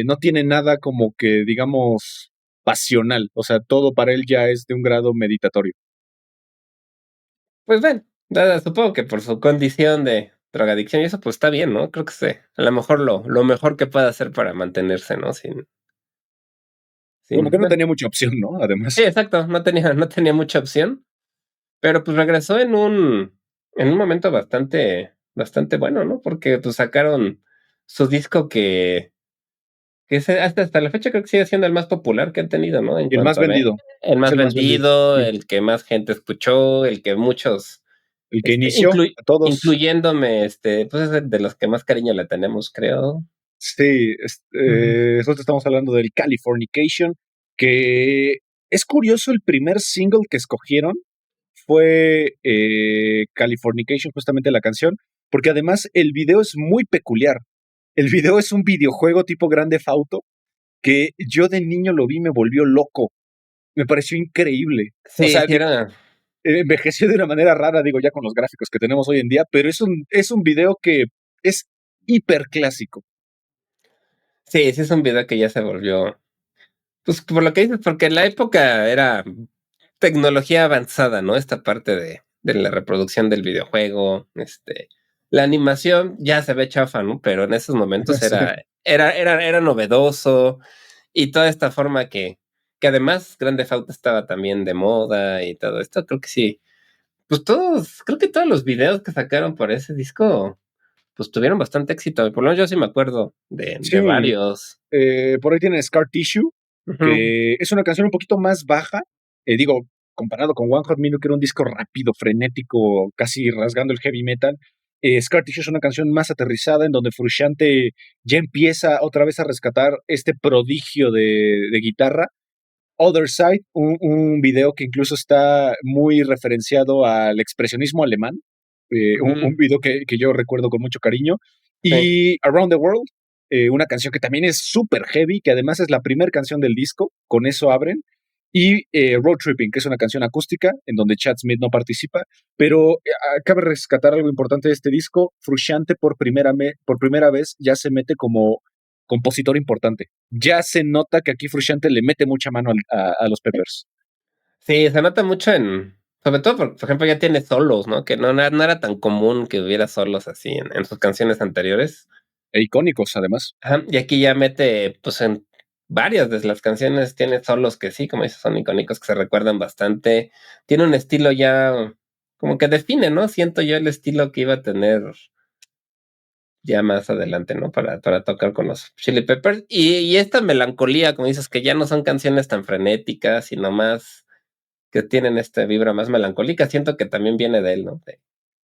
no tiene nada como que, digamos, pasional. O sea, todo para él ya es de un grado meditatorio.
pues ven, supongo que por su condición de drogadicción y eso, pues está bien, ¿no? Creo que sí. A lo mejor lo mejor que puede hacer para mantenerse, ¿no?
Como que no
Bueno,
tenía mucha opción, ¿no?
sí,
Además.
exacto, no tenía mucha opción, pero pues regresó en un momento bastante bueno, ¿no? Porque pues sacaron su disco que hasta la fecha creo que sigue siendo el más popular que han tenido, ¿no? En
Y el más
cuanto a
vendido.
el
Es
más
el más vendido.
vendido,
Sí.
el que más gente escuchó, el que muchos,
El que inició a todos.
incluyéndome, pues es de los que más cariño le tenemos, creo.
Sí,
Ujú.
nosotros estamos hablando del Californication, que es curioso el primer single que escogieron fue Californication, justamente la canción, porque además el video es muy peculiar. El video es un videojuego tipo Grande Auto que yo de niño lo vi y me volvió loco. Me pareció increíble. O
Sí,
sea,
sí era.
envejeció de una manera rara, digo, ya con los gráficos que tenemos hoy en día, pero es un video que es hiper clásico.
Sí, sí es un video que ya se volvió. Pues por lo que dices, porque en la época era tecnología avanzada, ¿no? Esta parte de la reproducción del videojuego, la animación ya se ve chafa, ¿no? Pero en esos momentos
Sí,
era novedoso y toda esta forma que además Grand Theft Auto estaba también de moda y todo esto, creo que sí. Pues creo que todos los videos que sacaron por ese disco, pues tuvieron bastante éxito. Por lo menos yo sí me acuerdo de
sí,
varios.
por ahí tiene Scar Tissue,
Ujú,
que es una canción un poquito más baja, digo, comparado con One Hot Minute, que era un disco rápido, frenético, casi rasgando el heavy metal. Scar Tissue es una canción más aterrizada en donde Frusciante ya empieza otra vez a rescatar este prodigio de guitarra. Other Side, un video que incluso está muy referenciado al expresionismo alemán, un
ujú,
video que yo recuerdo con mucho cariño.
sí.
Y Around the World, una canción que también es súper heavy, que además es la primera canción del disco, con eso abren. Y Road Tripping, que es una canción acústica en donde Chad Smith no participa, pero cabe rescatar algo importante de este disco, Frusciante por primera vez ya se mete como compositor importante. Ya se nota que aquí Frusciante le mete mucha mano a los Peppers.
Sí, se nota mucho sobre todo, por ejemplo, ya tiene solos, ¿no? Que no era tan común que hubiera solos así en sus canciones anteriores.
E icónicos, además.
Ajá, y aquí ya mete, pues en varias de las canciones tiene solos que sí, como dices, son icónicos, que se recuerdan bastante. Tiene un estilo ya como que define, ¿no? Siento yo el estilo que iba a tener ya más adelante, ¿no? Para tocar con los Chili Peppers. Y esta melancolía, como dices, que ya no son canciones tan frenéticas, sino más que tienen esta vibra más melancólica, siento que también viene de él, ¿no?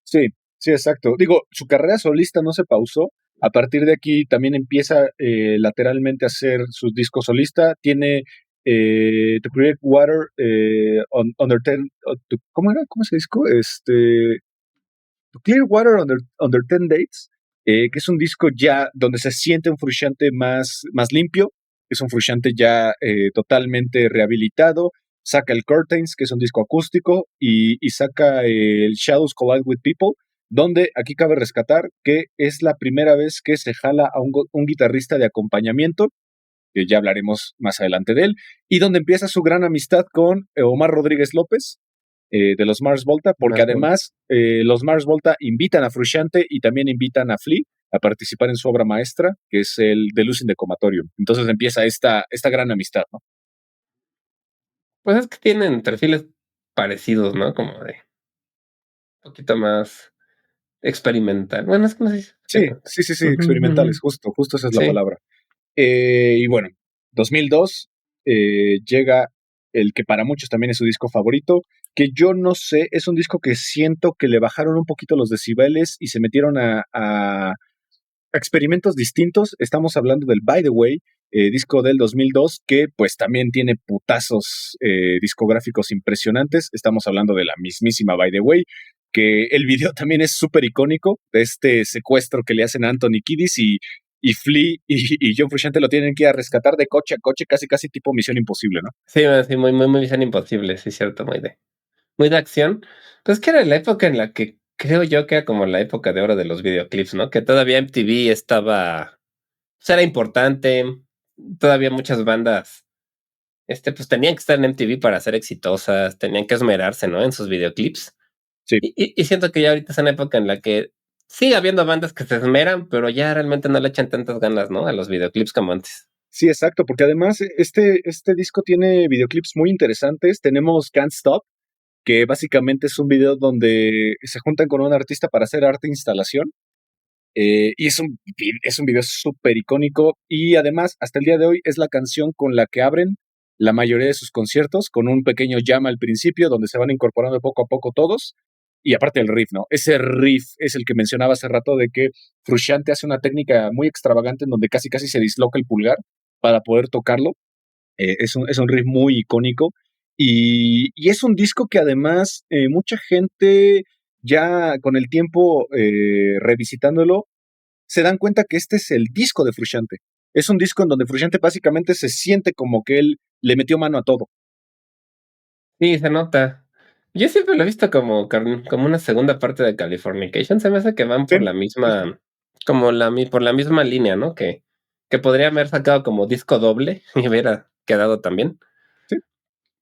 Sí, sí, exacto. Digo, su carrera solista no se pausó. A partir de aquí también empieza lateralmente a hacer sus discos solista. Tiene To Create Water Under 10, ¿cómo era? ¿Cómo es ese disco? To Clear Water Under 10 Days, que es un disco ya donde se siente un Frusciante más limpio, es un Frusciante ya totalmente rehabilitado, saca el Curtains, que es un disco acústico, y saca el Shadows Collide with People, donde aquí cabe rescatar que es la primera vez que se jala a un guitarrista de acompañamiento, que ya hablaremos más adelante de él, y donde empieza su gran amistad con Omar Rodríguez López, de los Mars Volta, porque
Más bueno.
además los Mars Volta invitan a Frusciante y también invitan a Flea a participar en su obra maestra, que es el The Losing the Comatorium. Entonces empieza esta gran amistad, ¿no?
Pues es que tienen perfiles parecidos, ¿no? Como de un poquito más experimental. Bueno, es que no sé si
Sí,
experimental.
sí, sí, sí,
Ujú,
experimentales,
ujú.
justo esa es la
Sí.
palabra. Y bueno, 2002 llega el que para muchos también es su disco favorito, que yo no sé, es un disco que siento que le bajaron un poquito los decibeles y se metieron a experimentos distintos. Estamos hablando del By the Way, disco del 2002, que pues también tiene putazos discográficos impresionantes. Estamos hablando de la mismísima By the Way, que el video también es súper icónico, de este secuestro que le hacen a Anthony Kiddis y Flea y John Frusciante lo tienen que ir a rescatar de coche a coche, casi casi tipo Misión Imposible, ¿no?
Sí, sí, muy Misión Imposible, sí, cierto, muy de acción. Pues que era la época en la que creo yo que era como la época de oro de los videoclips, ¿no? Que todavía MTV estaba, pues era importante, todavía muchas bandas, pues tenían que estar en MTV para ser exitosas, tenían que esmerarse, ¿no? En sus videoclips.
Sí.
Y siento que ya ahorita es una época en la que sigue habiendo bandas que se esmeran, pero ya realmente no le echan tantas ganas, ¿no? A los videoclips como antes.
Sí, exacto, porque además este disco tiene videoclips muy interesantes. Tenemos Can't Stop, que básicamente es un video donde se juntan con un artista para hacer arte e instalación. Y es un video súper icónico y además hasta el día de hoy es la canción con la que abren la mayoría de sus conciertos, con un pequeño jam al principio donde se van incorporando poco a poco todos. Y aparte el riff, ¿no? Ese riff es el que mencionaba hace rato de que Frusciante hace una técnica muy extravagante en donde casi casi se disloca el pulgar para poder tocarlo. Es un riff muy icónico y es un disco que además mucha gente ya con el tiempo revisitándolo se dan cuenta que este es el disco de Frusciante. Es un disco en donde Frusciante básicamente se siente como que él le metió mano a todo.
Sí, se nota. Yo siempre lo he visto como una segunda parte de Californication. Se me hace que van
Sí,
por la
sí, sí.
misma, por la misma línea, ¿no? Que podría haber sacado como disco doble y hubiera quedado también.
Sí.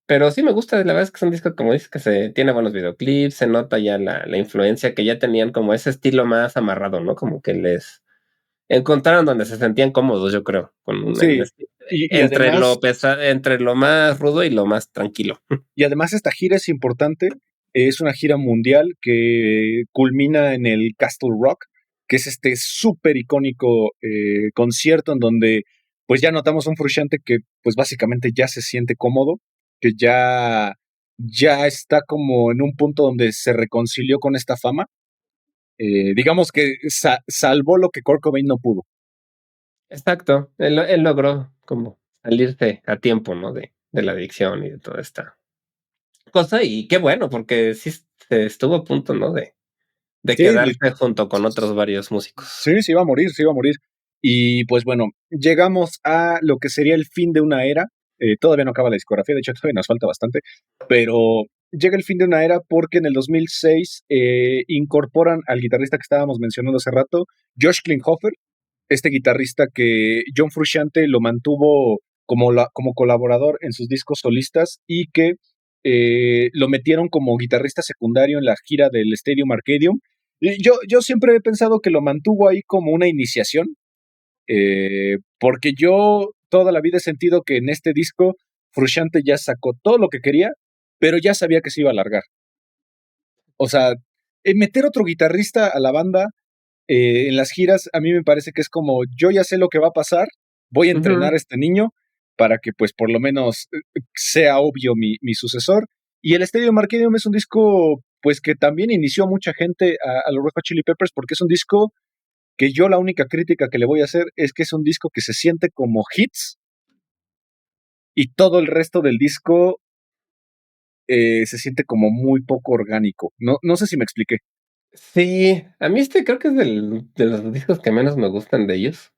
Pero sí me gusta, la verdad es que es un disco, como dices, que se tiene buenos videoclips, se nota ya la influencia que ya tenían, como ese estilo más amarrado, ¿no? Como que les encontraron donde se sentían cómodos, yo creo,
Sí. Y
entre
además,
entre lo más rudo y lo más tranquilo.
y además esta gira es importante. Es una gira mundial que culmina en el Castle Rock, que es este súper icónico concierto en donde pues ya notamos un Frusciante que pues básicamente ya se siente cómodo, que ya está como en un punto donde se reconcilió con esta fama. Digamos que salvó lo que Kurt Cobain no pudo.
Exacto, él logró como salirse a tiempo, ¿no? De la adicción y de toda esta cosa, y qué bueno, porque sí se estuvo a punto, ¿no? De
Sí,
quedarse junto con otros varios músicos.
sí, se iba a morir, se iba a morir. Y pues bueno, llegamos a lo que sería el fin de una era. Todavía no acaba la discografía, de hecho todavía nos falta bastante, pero llega el fin de una era porque en el 2006 incorporan al guitarrista que estábamos mencionando hace rato, Josh Klinghoffer, este guitarrista que John Frusciante lo mantuvo como colaborador en sus discos solistas y que lo metieron como guitarrista secundario en la gira del Stadium Arcadium. Y yo siempre he pensado que lo mantuvo ahí como una iniciación, porque yo toda la vida he sentido que en este disco Frusciante ya sacó todo lo que quería, pero ya sabía que se iba a alargar. O sea, meter otro guitarrista a la banda en las giras a mí me parece que es como, yo ya sé lo que va a pasar, voy a entrenar
Ujú.
a este niño para que pues por lo menos sea obvio mi sucesor. Y el Stadium Arcadium es un disco pues que también inició a mucha gente a los Red Hot Chili Peppers porque es un disco que yo la única crítica que le voy a hacer es que es un disco que se siente como hits y todo el resto del disco se siente como muy poco orgánico. No sé si me expliqué.
Sí, a mí creo que es de los discos que menos me gustan de ellos.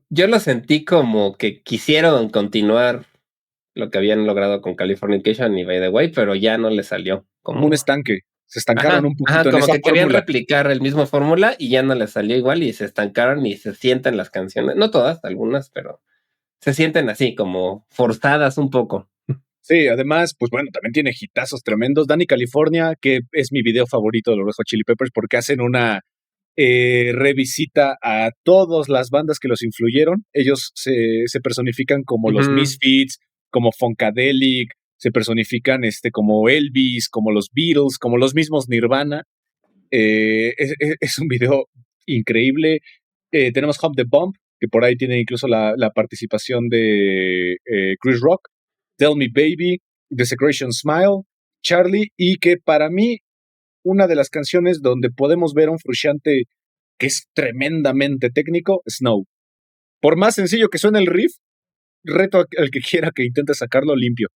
Yo lo sentí como que quisieron continuar lo que habían logrado con Californication y By the Way, pero ya no le salió
Como un
como
estanque. Se estancaron
ajá,
un
ajá,
poquito en
como
esa
que querían
fórmula.
replicar el mismo fórmula y ya no les salió igual y se estancaron y se sienten las canciones, no todas, algunas, pero se sienten así como forzadas un poco.
Sí, además, pues bueno, también tiene hitazos tremendos. Danny California, que es mi video favorito de los Red Hot Chili Peppers, porque hacen una revisita a todas las bandas que los influyeron. Ellos se personifican como los
Ujú.
Misfits, como Funkadelic, se personifican como Elvis, como los Beatles, como los mismos Nirvana. Es un video increíble. Tenemos Hump the Bump, que por ahí tiene incluso la participación de Chris Rock, Tell Me Baby, Desecration Smile, Charlie, y que para mí una de las canciones donde podemos ver a un Frusciante que es tremendamente técnico, Snow. Por más sencillo que suene el riff, reto al que quiera que intente sacarlo limpio.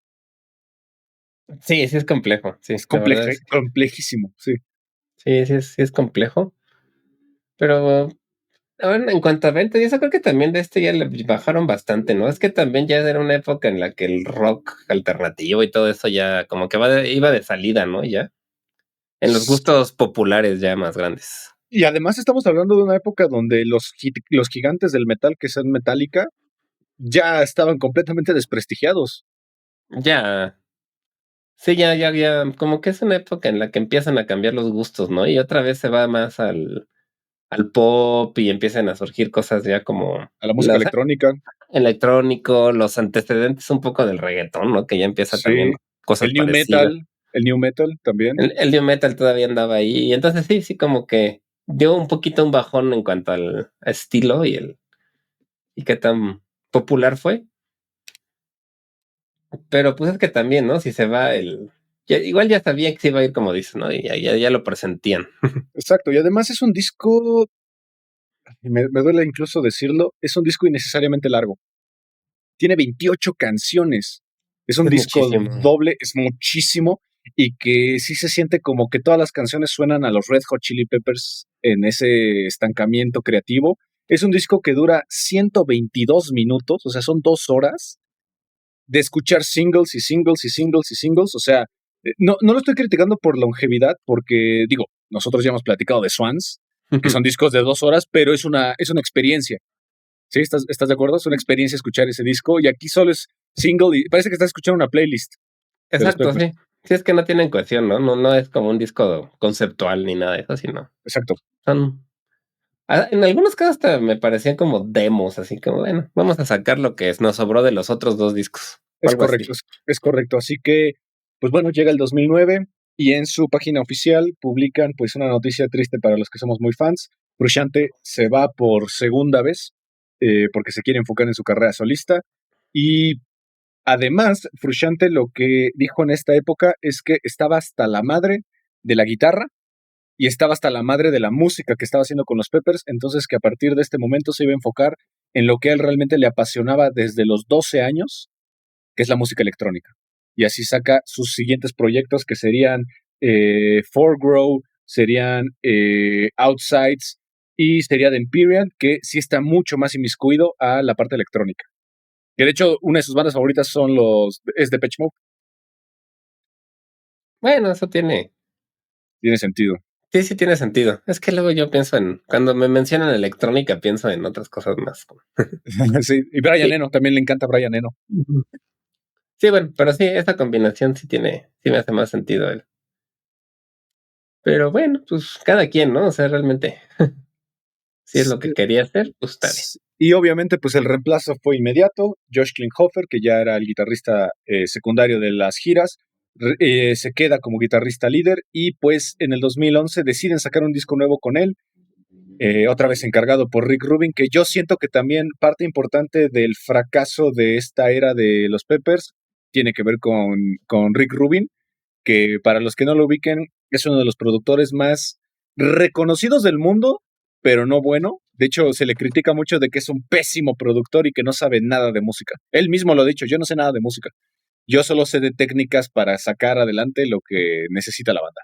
Sí, sí es complejo, sí,
Es
la verdad es que
complejísimo, sí.
sí es complejo, pero bueno, en cuanto a ventas, y eso creo que también de ya le bajaron bastante, ¿no? Es que también ya era una época en la que el rock alternativo y todo eso ya como que iba de salida, ¿no? Ya, en los gustos populares ya más grandes.
Y además estamos hablando de una época donde los gigantes del metal que son Metallica ya estaban completamente desprestigiados.
Ya, sí, ya, como que es una época en la que empiezan a cambiar los gustos, ¿no? Y otra vez se va más al pop y empiezan a surgir cosas ya como
A la música
los
electrónica,
electrónicos, los antecedentes un poco del reggaetón, ¿no? Que ya empieza también
sí.
cosas
El new
parecidas.
metal, el new metal también.
El new metal todavía andaba ahí, y entonces sí, como que dio un poquito un bajón en cuanto al estilo y qué tan popular fue. Pero pues es que también, ¿no? Si se va igual ya sabía que se iba a ir como dice, ¿no? Y ya lo presentían.
Exacto. Y además es un disco, y me duele incluso decirlo, es un disco innecesariamente largo. Tiene 28 canciones. Es un
Es
disco
muchísimo.
doble, es muchísimo, y que sí se siente como que todas las canciones suenan a los Red Hot Chili Peppers en ese estancamiento creativo. Es un disco que dura 122 minutos, o sea, son 2 horas de escuchar singles y singles y singles y singles. O sea, no lo estoy criticando por longevidad, porque digo, nosotros ya hemos platicado de Swans, que son discos de 2 horas, pero es una experiencia. ¿Sí? ¿Estás de acuerdo? Es una experiencia escuchar ese disco y aquí solo es single y parece que estás escuchando una playlist de los
Exacto,
Peppers.
sí. Sí, es que no tienen cohesión, ¿no? No es como un disco conceptual ni nada de eso, sino
Exacto.
son. En algunos casos hasta me parecían como demos, así como, bueno, vamos a sacar lo que nos sobró de los otros dos discos, o
Es
algo
correcto,
así.
es correcto. Así que, pues bueno, llega el 2009 y en su página oficial publican pues una noticia triste para los que somos muy fans. Frusciante se va por segunda vez porque se quiere enfocar en su carrera solista y además Frusciante lo que dijo en esta época es que estaba hasta la madre de la guitarra y estaba hasta la madre de la música que estaba haciendo con los Peppers, entonces que a partir de este momento se iba a enfocar en lo que a él realmente le apasionaba desde los 12 años, que es la música electrónica. Y así saca sus siguientes proyectos que serían Foregrow, serían Outsides y sería The Empyrean, que sí está mucho más inmiscuido a la parte electrónica. Que de hecho una de sus bandas favoritas es Depeche Mode.
Bueno, eso tiene,
Tiene sentido.
sí tiene sentido. Es que luego yo pienso cuando me mencionan electrónica, pienso en otras cosas más.
Sí, y Brian
Sí,
Eno, también le encanta Brian Eno.
ujú. Sí, bueno, pero sí, esa combinación sí me hace más sentido. Pero bueno, pues cada quien, ¿no? O sea, realmente, si es lo que quería hacer, pues está bien.
Y obviamente, pues el reemplazo fue inmediato. Josh Klinghoffer, que ya era el guitarrista secundario de las giras, se queda como guitarrista líder y pues en el 2011 deciden sacar un disco nuevo con él, otra vez encargado por Rick Rubin, que yo siento que también parte importante del fracaso de esta era de los Peppers tiene que ver con Rick Rubin, que para los que no lo ubiquen es uno de los productores más reconocidos del mundo, pero no bueno, De hecho, se le critica mucho de que es un pésimo productor y que no sabe nada de música. Él mismo lo ha dicho, yo no sé nada de música. Yo solo sé de técnicas para sacar adelante lo que necesita la banda.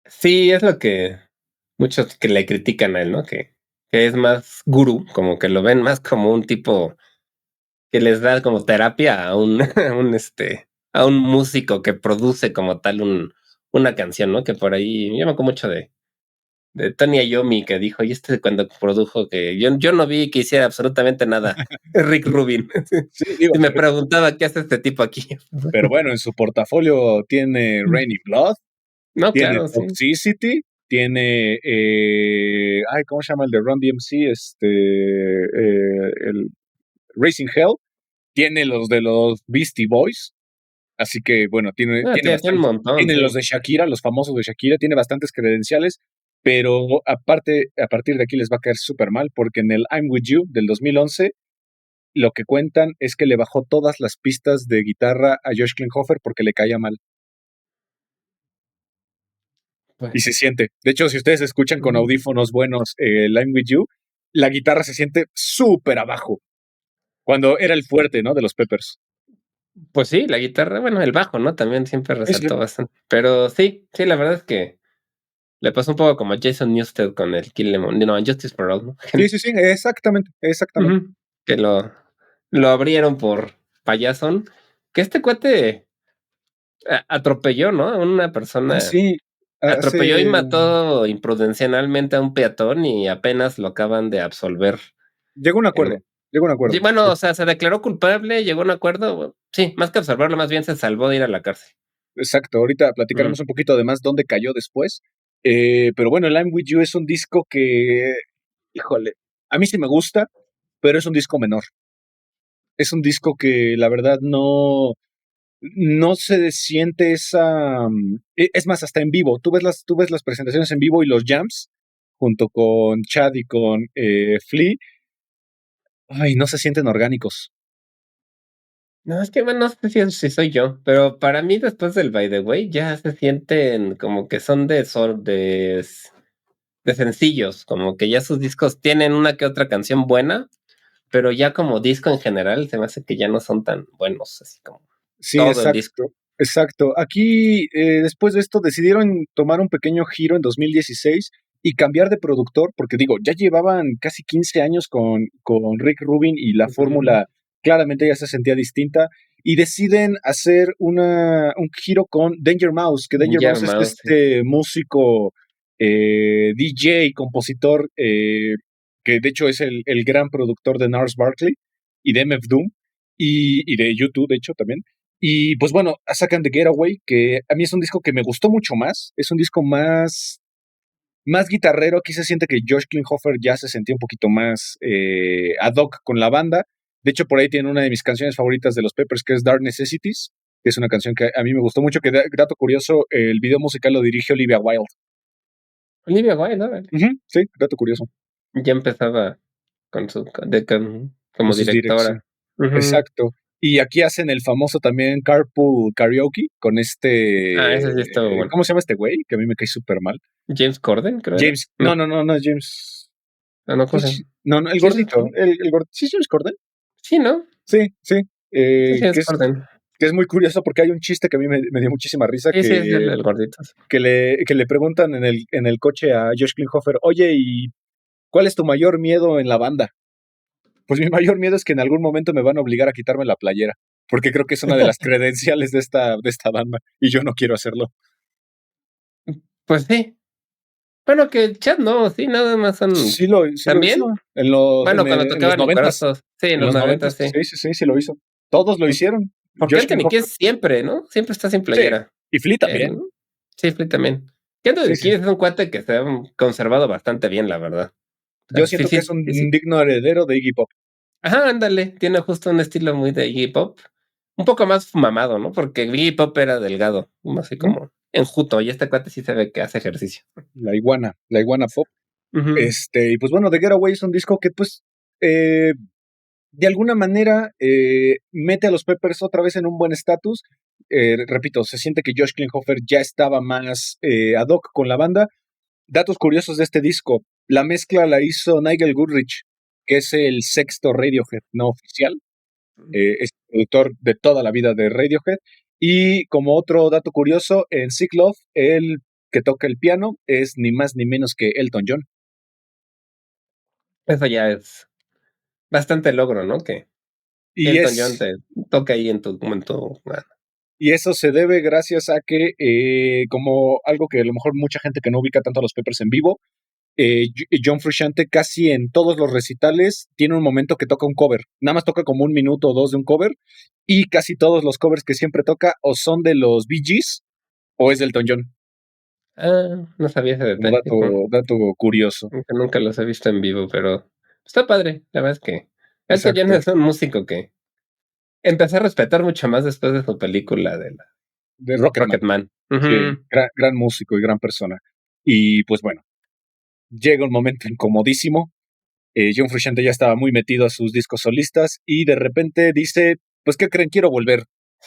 Sí, es lo que muchos que le critican a él, ¿no? Que es más gurú, como que lo ven más como un tipo que les da como terapia a un a un músico que produce como tal una canción, ¿no? Que por ahí yo me acuerdo mucho de Tony Iommi que dijo, y cuando produjo que yo no vi que hiciera absolutamente nada, Rick Rubin.
Sí, digo,
Y me preguntaba, ¿qué hace este tipo aquí?
pero bueno, en su portafolio tiene Raining Blood,
No,
tiene
claro, sí.
Toxicity, tiene, ay, ¿cómo se llama el de Run DMC? El Racing Hell, tiene los de los Beastie Boys, así que bueno, tiene
Tiene un
bastante,
montón,
tiene
sí.
los de Shakira, los famosos de Shakira, tiene bastantes credenciales, pero aparte, a partir de aquí les va a caer súper mal, porque en el I'm With You del 2011, lo que cuentan es que le bajó todas las pistas de guitarra a Josh Klinghoffer porque le caía mal. Y
Pues,
se siente. De hecho, si ustedes escuchan con
ujú.
audífonos buenos Line With You, la guitarra se siente súper abajo. Cuando era el fuerte, ¿no? De los Peppers.
Pues sí, la guitarra, bueno, el bajo, ¿no? También siempre
Sí, sí,
resaltó bastante. Pero sí, sí, la verdad es que le pasó un poco como a Jason Newsted con el Kill Em All, no, Justice for All, ¿no?
sí, sí, sí, exactamente, exactamente.
Ujú. Que lo abrieron por payasón, que este cuate atropelló, ¿no? A una
Ah,
persona,
sí,
atropelló y
hace...
mató imprudencialmente a un peatón y apenas lo acaban de absolver.
Llegó a un
En
acuerdo, llegó a un
Sí,
acuerdo.
bueno, o sea, se declaró culpable, llegó a un acuerdo, sí, más que absolverlo, más bien se salvó de ir a la cárcel.
Exacto, ahorita
Ujú.
platicaremos un poquito además dónde cayó después. Pero bueno, el I'm With You es un disco que, híjole, a mí sí me gusta, pero es un disco menor. Es un disco que la verdad no se siente esa... Es más, hasta en vivo. Tú ves las presentaciones en vivo y los jams, junto con Chad y con Flea, ay, no se sienten orgánicos.
No, es que, bueno, no sé si soy yo, pero para mí después del By the Way ya se sienten como que son de sencillos, como que ya sus discos tienen una que otra canción buena, pero ya como disco en general se me hace que ya no son tan buenos, así como
Sí,
todo el disco.
exacto, exacto. Aquí, después de esto, decidieron tomar un pequeño giro en 2016 y cambiar de productor, porque digo, ya llevaban casi 15 años con Rick Rubin y la
Ujú.
fórmula claramente ya se sentía distinta, y deciden hacer un giro con Danger Mouse, que Danger
Jar
Mouse es
Mouse, sí.
este músico, DJ, compositor, que de hecho es el gran productor de Nars Barkley y de MF Doom, y de YouTube, de hecho, también. Y pues bueno, sacan The Getaway, que a mí es un disco que me gustó mucho más. Es un disco más guitarrero. Aquí se siente que Josh Klinghoffer ya se sentía un poquito más ad hoc con la banda. De hecho, por ahí tiene una de mis canciones favoritas de los Peppers, que es Dark Necessities, que es una canción que a mí me gustó mucho. Que dato curioso, el video musical lo dirige Olivia Wilde.
Olivia Wilde, ¿no?
Ujú, sí, dato curioso.
Ya empezaba con
Con
como
sus direcciones.
directora. Ujú.
Exacto. Y aquí hacen el famoso también Carpool Karaoke con
Ese sí estuvo bueno.
¿cómo se llama este güey? Que a mí me cae súper mal.
James Corden, creo era.
James, no,
No,
no, no, no es James.
no,
Sí,
¿cómo se
sí,
llama?
no, no, el
¿Sí es James
gordito,
Corden?
el gordo, ¿sí es James Corden?
Sí, ¿no?
Sí, sí.
Sí, sí es
Que es,
Corden.
que es muy curioso porque hay un chiste que a mí me dio muchísima risa
Sí, sí es el gordito. Sí.
que le preguntan en el coche a Josh Klinghoffer, oye, ¿y cuál es tu mayor miedo en la banda? Pues mi mayor miedo es que en algún momento me van a obligar a quitarme la playera, porque creo que es una de las credenciales de esta banda y yo no quiero hacerlo.
Pues sí. Bueno, que el chat no, sí, nada más son
Sí lo hizo
¿también?
en,
Bueno, cuando
en los
tocaban en
noventas.
Corazón. Sí, en
En
los
los
90
noventas,
sí.
sí, sí, sí, sí lo hizo. Todos lo hicieron.
Porque
Josh
Anthony Kiedis
Klinghoffer,
siempre, ¿no? Siempre está sin
sí.
playera.
Y Flea
Él,
también.
¿no? Sí, Flea también. Que
Sí,
Anthony
sí.
Kiedis es un cuate que se ha conservado bastante bien, la verdad. O
Yo
sea, sí,
siento que es
sí,
un
sí, sí.
digno heredero de Iggy Pop.
Ajá, ándale, tiene justo un estilo muy de Iggy Pop, un poco más mamado, ¿no? Porque Iggy Pop era delgado, como así
Ujú.
como enjuto, y este cuate sí se ve que hace ejercicio.
La iguana pop.
Ujú.
Y pues bueno, The Getaway es un disco que pues eh, de alguna manera mete a los Peppers otra vez en un buen estatus. Repito, se siente que Josh Klinghoffer ya estaba más ad hoc con la banda. datos curiosos de este disco. La mezcla la hizo Nigel Goodrich, que es el sexto Radiohead no oficial. Es productor de toda la vida de Radiohead. Y como otro dato curioso, en Sick Love, el que toca el piano es ni más ni menos que Elton John.
Eso ya es bastante logro, ¿no? Que
Y,
Elton John
es,
te toque ahí en tu momento. Bueno,
y eso se debe gracias a que, como algo que a lo mejor mucha gente que no ubica tanto a los Peppers en vivo, John Frusciante casi en todos los recitales tiene un momento que toca un cover. Nada más toca como un minuto o dos de un cover. Y casi todos los covers que siempre toca o son de los Bee Gees o es de Elton John.
no sabía ese
Como
detalle.
dato curioso.
Nunca los he visto en vivo, pero está padre. La verdad es que Elton John
Exacto.
es un músico que empecé a respetar mucho más después de su película de la
De Rocketman.
Rocketman.
Sí,
Ujú.
gran músico y gran persona. Y pues bueno, llega un momento incomodísimo. John Frusciante ya estaba muy metido a sus discos solistas y de repente dice, pues ¿qué creen? Quiero volver.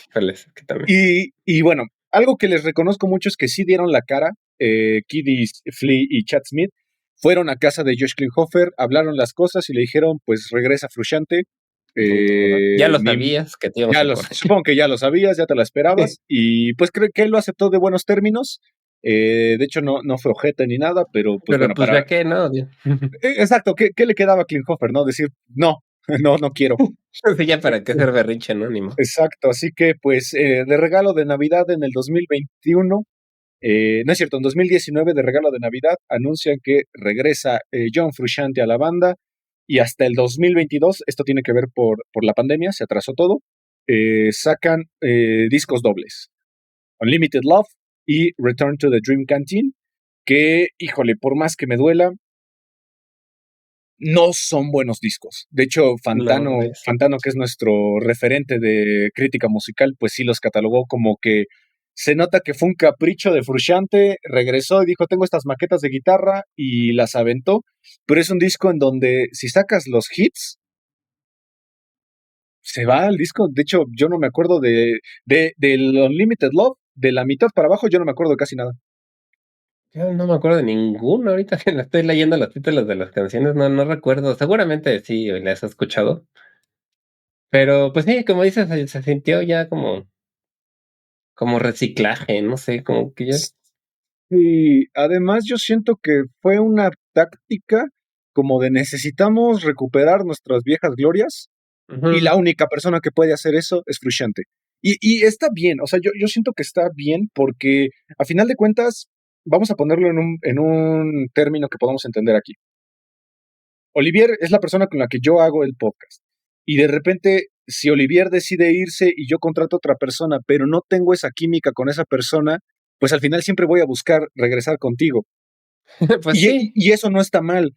Híjoles, que también.
Y bueno, algo que les reconozco mucho es que sí dieron la cara, Kiddy, Flea y Chad Smith, fueron a casa de Josh Klinghoffer, hablaron las cosas y le dijeron, pues regresa Frusciante.
Sin duda. Ya lo
Ni,
sabías que te íbamos a poner.
supongo que ya lo sabías, ya te lo esperabas, y pues creo que él lo aceptó de buenos términos. De hecho, no fue ojete ni nada, pero pues
Pero
bueno,
pues ya que, ¿no?
exacto, ¿qué le quedaba a Klinghoffer, no? Decir, no, no quiero.
Sí, ya para qué hacer berrinche, ¿no? Ni modo.
Exacto, así que pues de regalo de Navidad en el 2021, no es cierto, en 2019 de regalo de Navidad anuncian que regresa John Frusciante a la banda y hasta el 2022, esto tiene que ver por la pandemia, se atrasó todo, sacan discos dobles, Unlimited Love y Return to the Dream Canteen, que, híjole, por más que me duela, no son buenos discos. De hecho,
No,
Fantano, que es nuestro referente de crítica musical, pues sí los catalogó como que se nota que fue un capricho de Frusciante, regresó y dijo, tengo estas maquetas de guitarra y las aventó, pero es un disco en donde si sacas los hits, se va el disco. De hecho, yo no me acuerdo del Unlimited Love, de la mitad para abajo, yo no me acuerdo de casi nada.
yo no me acuerdo de ninguno. Ahorita que la estoy leyendo los títulos de las canciones, no recuerdo. Seguramente sí las he escuchado. Pero pues sí, como dices, se sintió ya como reciclaje, no sé, como que ya.
Y además yo siento que fue una táctica como de necesitamos recuperar nuestras viejas glorias y
Ujú.
la única persona que puede hacer eso es Frusciante. Y está bien, o sea, yo siento que está bien porque a final de cuentas, vamos a ponerlo en un término que podamos entender aquí. Olivier es la persona con la que yo hago el podcast. Y de repente, si Olivier decide irse y yo contrato a otra persona, pero no tengo esa química con esa persona, pues al final siempre voy a buscar regresar contigo.
Pues sí.
Y eso no está mal.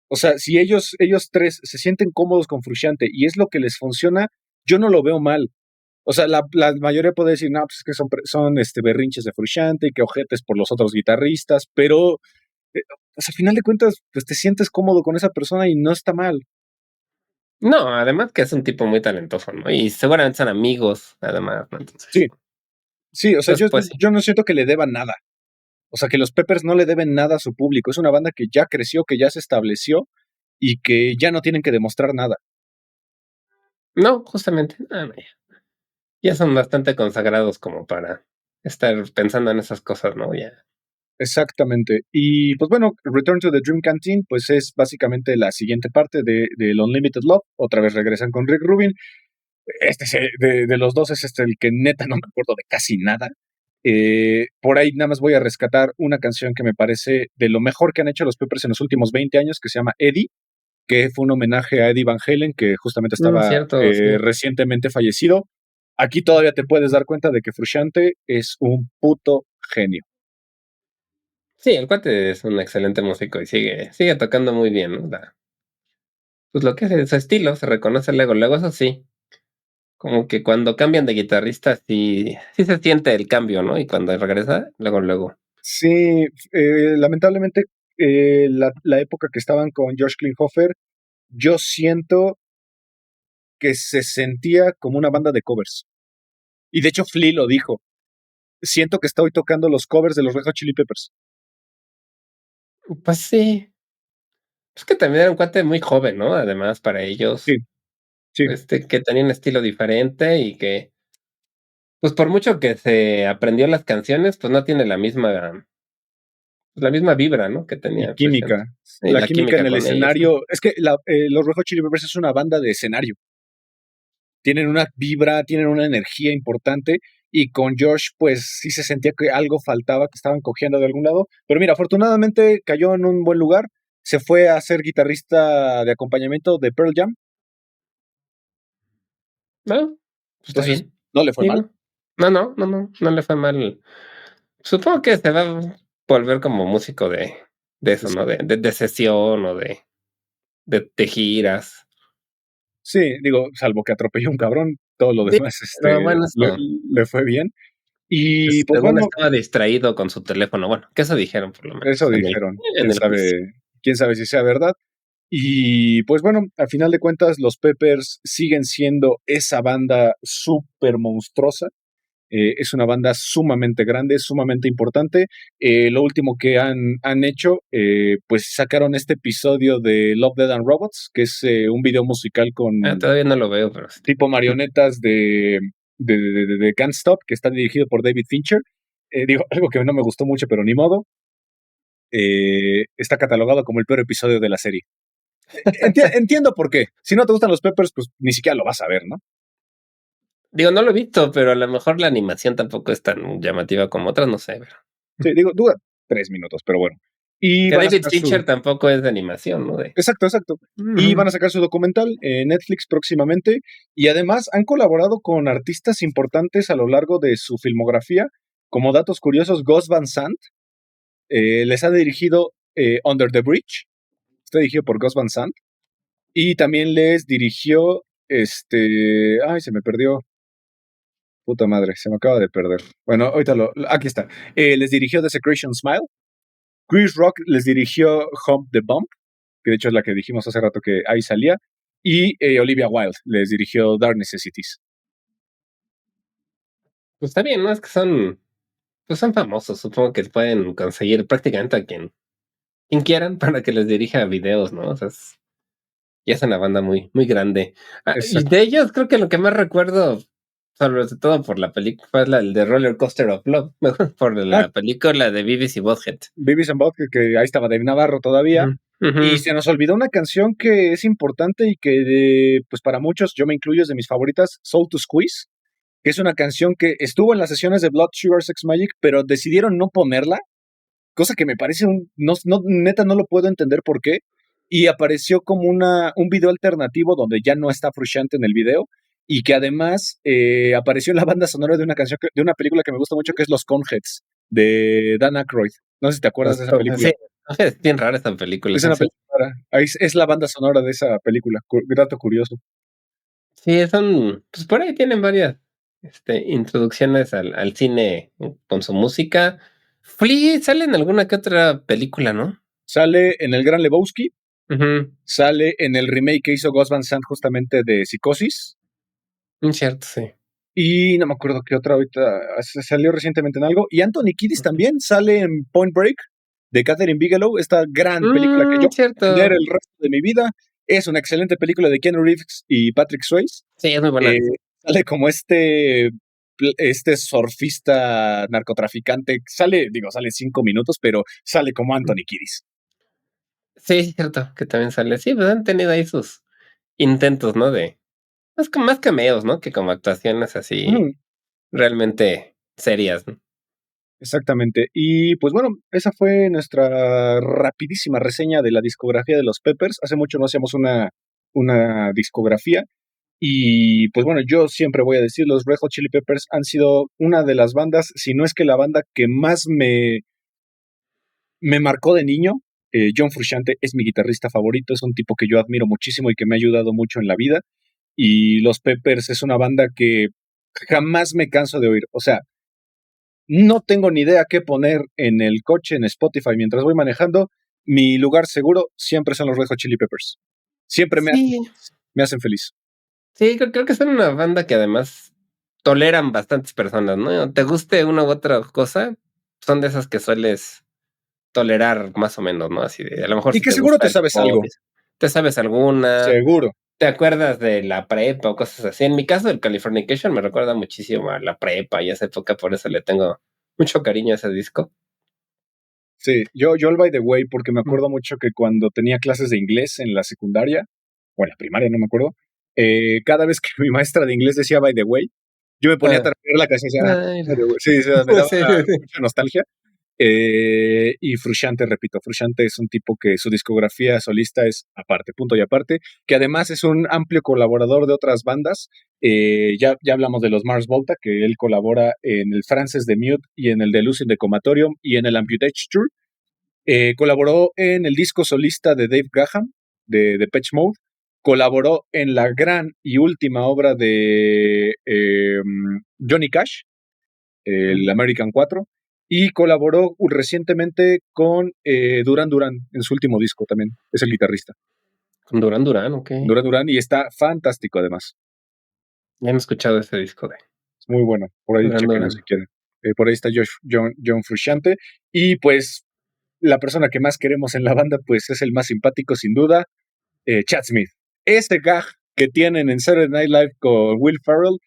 O sea, si ellos tres se sienten cómodos con Frusciante y es lo que les funciona, yo no lo veo mal. O sea, la mayoría puede decir, no, pues es que son berrinches de Frusciante y que ojetes por los otros guitarristas, pero pues, al final de cuentas, pues te sientes cómodo con esa persona y no está mal.
No, además que es un tipo muy talentoso, ¿no? Y seguramente son amigos, además, ¿no? Entonces,
Sí, sí, o sea,
entonces pues sí.
yo no siento que le deban nada. O sea, que los Peppers no le deben nada a su público. Es una banda que ya creció, que ya se estableció y que ya no tienen que demostrar nada.
No, justamente, ya son bastante consagrados como para estar pensando en esas cosas, ¿no? Ya.
Exactamente. Y pues bueno, Return to the Dream Canteen, pues es básicamente la siguiente parte del Unlimited Love. Otra vez regresan con Rick Rubin. De los dos es el que neta no me acuerdo de casi nada. Por ahí nada más voy a rescatar una canción que me parece de lo mejor que han hecho los Peppers en los últimos 20 años, que se llama Eddie, que fue un homenaje a Eddie Van Halen, que justamente estaba
Cierto, sí.
recientemente fallecido. Aquí todavía te puedes dar cuenta de que Frusciante es un puto genio.
Sí, el cuate es un excelente músico y sigue tocando muy bien, ¿no? Pues lo que es su estilo, se reconoce luego, eso sí, como que cuando cambian de guitarrista sí se siente el cambio, ¿no? Y cuando regresa, luego.
Sí, lamentablemente la época que estaban con Josh Klinghoffer, yo siento que se sentía como una banda de covers. Y de hecho Flea lo dijo, siento que estoy tocando los covers de los Red Hot Chili Peppers.
Pues sí. Es que también era un cuate muy joven, ¿no? Además, para
Sí,
ellos,
sí.
que tenía un estilo diferente y que, pues, por mucho que se aprendió las canciones, pues, no tiene la misma vibra, ¿no? Que
Y
tenía presente.
química.
Y
La
la
química en
química
el
con ellos, ¿no?
escenario. Es que los Red Hot Chili Peppers es una banda de escenario. Tienen una vibra, tienen una energía importante. Y con Josh, pues sí se sentía que algo faltaba, que estaban cogiendo de algún lado. Pero mira, afortunadamente cayó en un buen lugar. Se fue a ser guitarrista de acompañamiento de Pearl Jam.
No, pues está
Entonces,
bien.
no le fue mal.
Digo, no le fue mal. Supongo que se va a volver como músico de eso,
Pues,
¿no? De sesión o de giras.
sí, digo, salvo que atropelló un cabrón, todo lo
Sí,
demás
pero bueno,
le,
eso,
le fue bien. Y pues
según
bueno,
estaba distraído con su teléfono. Bueno, que eso dijeron por lo
eso
menos
dijeron.
en el juicio.
Quién sabe si sea verdad. Y pues bueno, al final de cuentas, los Peppers siguen siendo esa banda súper monstruosa. Es una banda sumamente grande, sumamente importante. Lo último que han hecho, pues sacaron este episodio de Love, Dead and Robots, que es un video musical con
Todavía no lo veo, pero sí.
tipo marionetas de Can't Stop, que está dirigido por David Fincher. Digo, algo que no me gustó mucho, pero ni modo. Está catalogado como el peor episodio de la serie. Entiendo por qué. Si no te gustan los Peppers, pues ni siquiera lo vas a ver, ¿no?
Digo, no lo he visto, pero a lo mejor la animación tampoco es tan llamativa como otras, no sé, pero
Sí, digo, dura 3 minutos, pero bueno. Y
que
van a
David
sacar
Fincher tampoco es de animación, ¿no?
Exacto, exacto. Y van
Ujú.
a sacar su documental en Netflix próximamente. Y además han colaborado con artistas importantes a lo largo de su filmografía. Como datos curiosos, Gus Van Sant les ha dirigido Under the Bridge. Está dirigido por Gus Van Sant. Y también les dirigió Ay, se me perdió. Puta madre, se me acaba de perder. Bueno, ahorita aquí está. Les dirigió The Secretion Smile. Chris Rock les dirigió Hump the Bump, que de hecho es la que dijimos hace rato que ahí salía. Y Olivia Wilde les dirigió Dark Necessities.
Pues está bien, ¿no? Es que pues son famosos, supongo que pueden conseguir prácticamente a quien quieran para que les dirija videos, ¿no? O sea, ya es una banda muy, muy grande. Y
Exacto.
de ellos creo que lo que más recuerdo, sobre todo por la película, fue la de Roller Coaster of Love, mejor por
Ah,
la película de Beavis y Butthead.
Beavis and Butthead, que ahí estaba Dave Navarro todavía.
Ujú, ujú.
Y se nos olvidó una canción que es importante y que, pues para muchos, yo me incluyo, es de mis favoritas, Soul to Squeeze, que es una canción que estuvo en las sesiones de Blood Sugar Sex Magic, pero decidieron no ponerla, cosa que me parece neta no lo puedo entender por qué. Y apareció como un video alternativo donde ya no está Frusciante en el video y que además apareció en la banda sonora de una canción, de una película que me gusta mucho que es Los Conheads de Dan Aykroyd. No sé si te acuerdas de esa película.
Sí, es bien rara esta película,
Es
sí,
una
sí.
película, ahí es la banda sonora de esa película. Dato curioso.
Sí, pues por ahí tienen varias, introducciones al cine con su música. Flea sale en alguna que otra película, ¿no?
Sale en El Gran Lebowski,
Ujú,
sale en el remake que hizo Gus Van Sant justamente de Psicosis.
cierto, sí.
Y no me acuerdo qué otra ahorita salió recientemente en algo. Y Anthony Kiedis
Ujú.
también sale en Point Break de Catherine Bigelow, esta gran película que yo voy a defender
Cierto.
el resto de mi vida. Es una excelente película de Keanu Reeves y Patrick Swayze.
Sí, es muy
Eh,
buena.
Sale como este surfista narcotraficante. Sale 5 minutos, pero sale como Anthony Kiedis.
Sí, es cierto, que también sale. Sí, pues han tenido ahí sus intentos, ¿no? Más cameos, ¿no? Que como actuaciones así
Ujú.
realmente serias, ¿no?
Exactamente. Y pues bueno, esa fue nuestra rapidísima reseña de la discografía de los Peppers. Hace mucho no hacíamos una discografía. Y pues bueno, yo siempre voy a decir, los Red Hot Chili Peppers han sido una de las bandas, si no es que la banda que más me marcó de niño. John Frusciante es mi guitarrista favorito, es un tipo que yo admiro muchísimo y que me ha ayudado mucho en la vida. Y los Peppers es una banda que jamás me canso de oír. O sea, no tengo ni idea qué poner en el coche, en Spotify, mientras voy manejando. Mi lugar seguro siempre son los Red Hot Chili Peppers. Siempre
Sí,
me hacen feliz.
sí, creo que son una banda que además toleran bastantes personas, ¿no? Te guste una u otra cosa, son de esas que sueles tolerar más o menos, ¿no? Así de, a lo mejor
Y
si
que
te
seguro
gusta
te
el
sabes
pop,
algo,
te sabes alguna,
seguro.
te acuerdas de la prepa o cosas así. En mi caso, el Californication me recuerda muchísimo a la prepa y a esa época, por eso le tengo mucho cariño a ese disco.
Sí, yo el by the way, porque me
Mm.
acuerdo mucho que cuando tenía clases de inglés en la secundaria, o en la primaria, no me acuerdo, cada vez que mi maestra de inglés decía by the way, yo me ponía a
Ah,
tararear la canción y decía,
ay,
by the way. Sí, sí, me daba
sí, sí, sí.
mucha nostalgia. Y Frusciante, repito, Frusciante es un tipo que su discografía solista es aparte, punto y aparte, que además es un amplio colaborador de otras bandas. Ya hablamos de los Mars Volta, que él colabora en el Frances de Mute y en el Delusion de Comatorium y en el Amputate Tour. Colaboró en el disco solista de Dave Gahan, de Depeche Mode. Colaboró en la gran y última obra de Johnny Cash, el
Mm,
American 4, y colaboró recientemente con Duran Duran en su último disco también. Es el guitarrista.
con Duran Duran, ok.
Duran Duran y está fantástico además.
Ya no he escuchado ese disco de
Es muy bueno. Por ahí
Duran
chequenlo si
Duran.
quieren. Por ahí está John Frusciante. Y pues la persona que más queremos en la banda pues es el más simpático sin duda, Chad Smith. Este gag que tienen en Saturday Night Live con Will Ferrell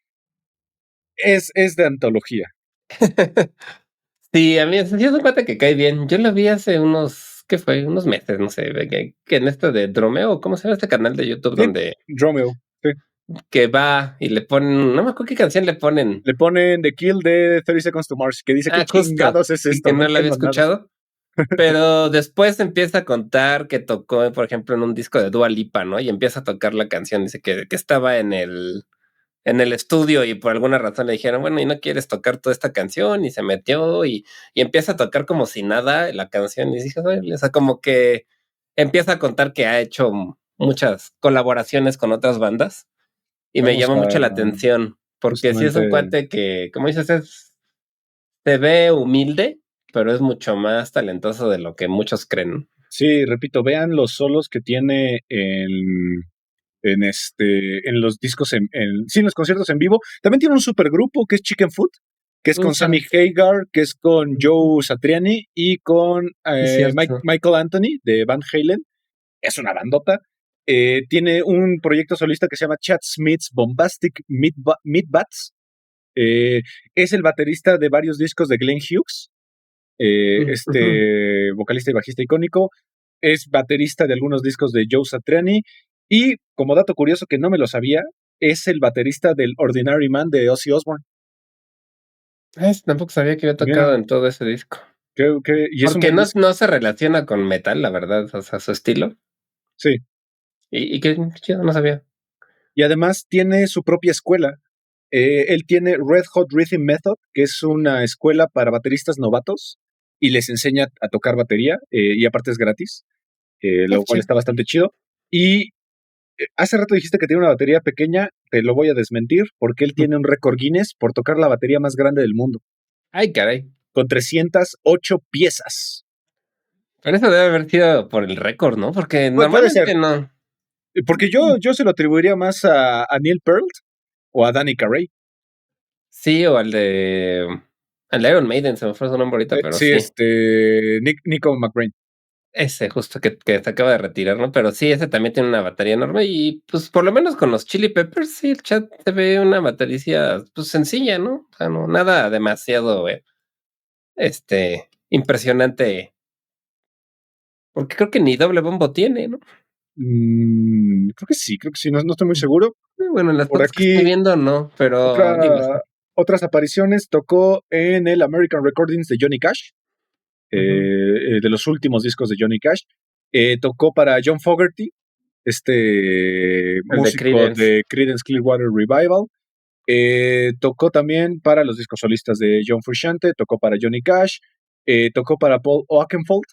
es de antología.
Sí, a mí sí es un cuate que cae bien. Yo lo vi hace unos, ¿qué fue? Unos meses, no sé, de que en esto de Dromeo, ¿cómo se llama este canal de YouTube
Sí,
donde
Romeo. Sí.
que va y le ponen, no me acuerdo qué canción le ponen?
Le ponen The Kill de 30 Seconds to Mars, que dice, ¿qué
Ah, justo,
chingados es
y
esto?
que
No
no la había
entiendo nada.
escuchado, pero después empieza a contar que tocó, por ejemplo, en un disco de Dua Lipa, ¿no? Y empieza a tocar la canción, dice que estaba en el estudio y por alguna razón le dijeron, bueno, ¿y no quieres tocar toda esta canción? Y se metió y empieza a tocar como si nada la canción. Y dije, "Órale", o sea, como que empieza a contar que ha hecho muchas colaboraciones con otras bandas y me
Vamos
llama mucho
a
la atención, porque sí es un
justamente,
cuate que, como dices, se ve humilde, pero es mucho más talentoso de lo que muchos creen.
sí, repito, vean los solos que tiene en los discos, sí, en los conciertos en vivo. También tiene un supergrupo que es Chicken Foot, que es con Sammy
Sí,
Hagar, que es con Joe Satriani y con
es cierto.
Michael Anthony de Van Halen. Es una bandota. Tiene un proyecto solista que se llama Chad Smith's Bombastic Meatbats. Eh, es el baterista de varios discos de Glenn Hughes,
Ujú.
vocalista y bajista icónico. Es baterista de algunos discos de Joe Satriani. Y como dato curioso que no me lo sabía, es el baterista del Ordinary Man de Ozzy Osbourne.
Tampoco sabía que había
Mira,
tocado en todo ese disco.
y es un
Porque
buen
no,
disco.
no se relaciona con metal, la verdad, o sea, su estilo.
Sí.
Y qué chido, no sabía.
Y además tiene su propia escuela. Él tiene Red Hot Rhythm Method, que es una escuela para bateristas novatos y les enseña a tocar batería y aparte es gratis,
Qué
lo cual
chido.
está bastante chido. Y hace rato dijiste que tiene una batería pequeña, te lo voy a desmentir porque él tiene un récord Guinness por tocar la batería más grande del mundo,
Ay, caray.
con 308 piezas.
Pero eso debe haber sido por el récord, ¿no? Porque
Puede ser,
normalmente no.
porque yo se lo atribuiría más a Neil Peart o a Danny Carey.
Sí, o al de Iron Maiden, se me fue su nombre ahorita, pero
Sí,
sí.
Nico McBrain.
Ese justo que se acaba de retirar, ¿no? Pero sí, ese también tiene una batería enorme y, pues, por lo menos con los Chili Peppers, sí, el chat se ve una batería, pues, sencilla, ¿no? O sea, no, nada demasiado, impresionante, porque creo que ni doble bombo tiene, ¿no?
Creo que sí, no estoy muy seguro.
Bueno, en las
Por
fotos que estoy
aquí,
viendo no, pero digo,
otra, otras apariciones, tocó en el American Recordings de Johnny Cash,
ujú,
de los últimos discos de Johnny Cash. Tocó para John Fogerty, este
el de
músico
Creedence.
de Creedence Clearwater Revival. Tocó también para los discos solistas de John Frusciante, tocó para Johnny Cash, tocó para Paul Oakenfold,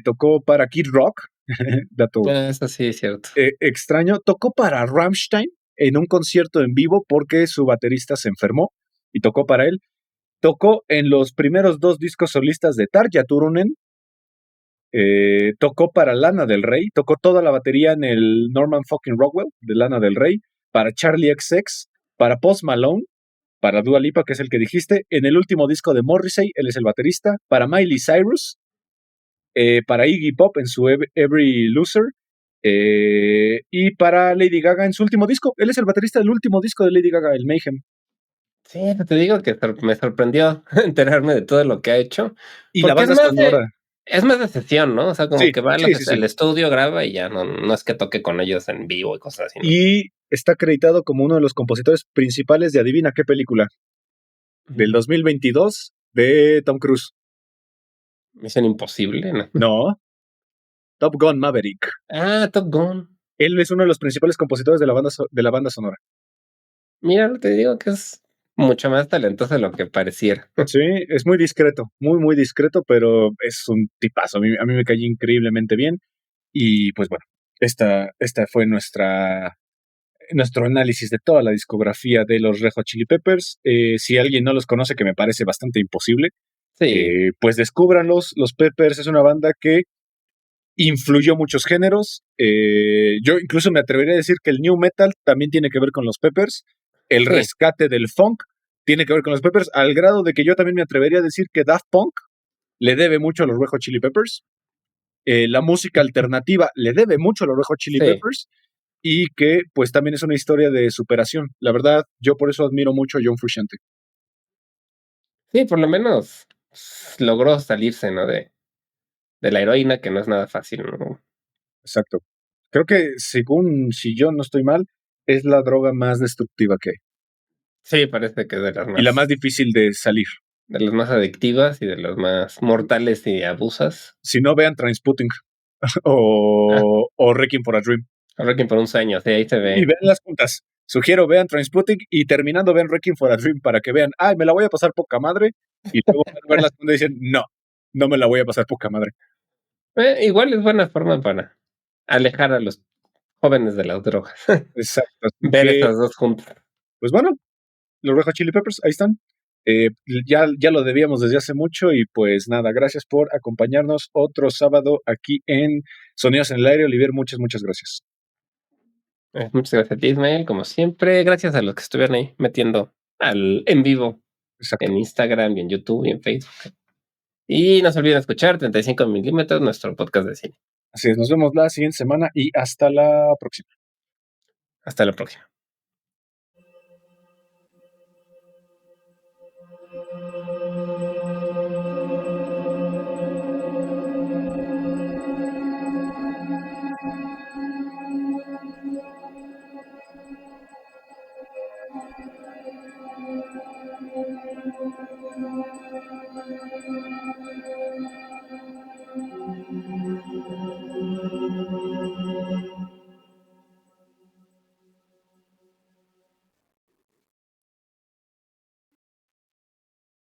tocó para Kid Rock, dato
Eso sí es cierto.
extraño, tocó para Rammstein en un concierto en vivo porque su baterista se enfermó y tocó para él. Tocó en los primeros dos discos solistas de Tarja Turunen, tocó para Lana del Rey, tocó toda la batería en el Norman fucking Rockwell de Lana del Rey, para Charlie XX, para Post Malone, para Dua Lipa, que es el que dijiste, en el último disco de Morrissey, él es el baterista, para Miley Cyrus, para Iggy Pop en su Every Loser, y para Lady Gaga en su último disco. Él es el baterista del último disco de Lady Gaga, el Mayhem.
Sí, te digo que me sorprendió enterarme de todo lo que ha hecho,
Y la
porque
banda sonora.
es más de sesión, ¿no? O sea, como
Sí,
que va
sí, sí, sí.
al estudio, graba y ya no es que toque con ellos en vivo y cosas así, ¿no?
Y está acreditado como uno de los compositores principales de adivina qué película, del 2022 de Tom Cruise.
Misión Imposible, ¿no?
No, Top Gun Maverick.
Ah, Top Gun.
Él es uno de los principales compositores de la banda sonora.
Mira, te digo que es mucho más talentoso de lo que pareciera.
Sí, es muy discreto, muy, muy discreto, pero es un tipazo. A mí me cayó increíblemente bien. Y pues bueno, esta fue nuestro análisis de toda la discografía de los Red Hot Chili Peppers. Si alguien no los conoce, que me parece bastante imposible,
Sí,
pues descúbranlos. Los Peppers es una banda que influyó muchos géneros. Yo incluso me atrevería a decir que el new metal también tiene que ver con los Peppers. El
sí,
rescate del funk tiene que ver con los Peppers, al grado de que yo también me atrevería a decir que Daft Punk le debe mucho a los Red Hot Chili Peppers. La música alternativa le debe mucho a los Red Hot Chili
sí.
Peppers y que pues también es una historia de superación. La verdad, yo por eso admiro mucho a John Frusciante.
Sí, por lo menos logró salirse, ¿no? De la heroína, que no es nada fácil, ¿no?
Exacto. Creo que según, si yo no estoy mal, es la droga más destructiva que hay
Sí, parece que es
y la más difícil de salir.
de las más adictivas y de las más mortales y abusas.
Si no, vean Trainspotting
Ah,
o Requiem for a Dream.
Requiem por un sueño, sí, ahí se
Y
ve.
vean las juntas. Sugiero vean Trainspotting y terminando vean Requiem for a Dream para que vean, ay, me la voy a pasar poca madre. Y luego van a ver las juntas y dicen, no, no me la voy a pasar poca madre.
Igual es buena forma para alejar a los jóvenes de las drogas.
Exacto. Así
Ver
que,
esas dos juntas.
pues bueno, los Red Hot Chili Peppers, ahí están. Ya lo debíamos desde hace mucho y pues nada, gracias por acompañarnos otro sábado aquí en Sonidos en el Aire. Olivier, muchas, muchas gracias.
Muchas gracias a ti, Ismael, como siempre. Gracias a los que estuvieron ahí metiendo en vivo
Exacto.
en Instagram y en YouTube y en Facebook. Y no se olviden escuchar 35 milímetros, nuestro podcast de cine.
Así es, nos vemos la siguiente semana y hasta la próxima.
Hasta la próxima.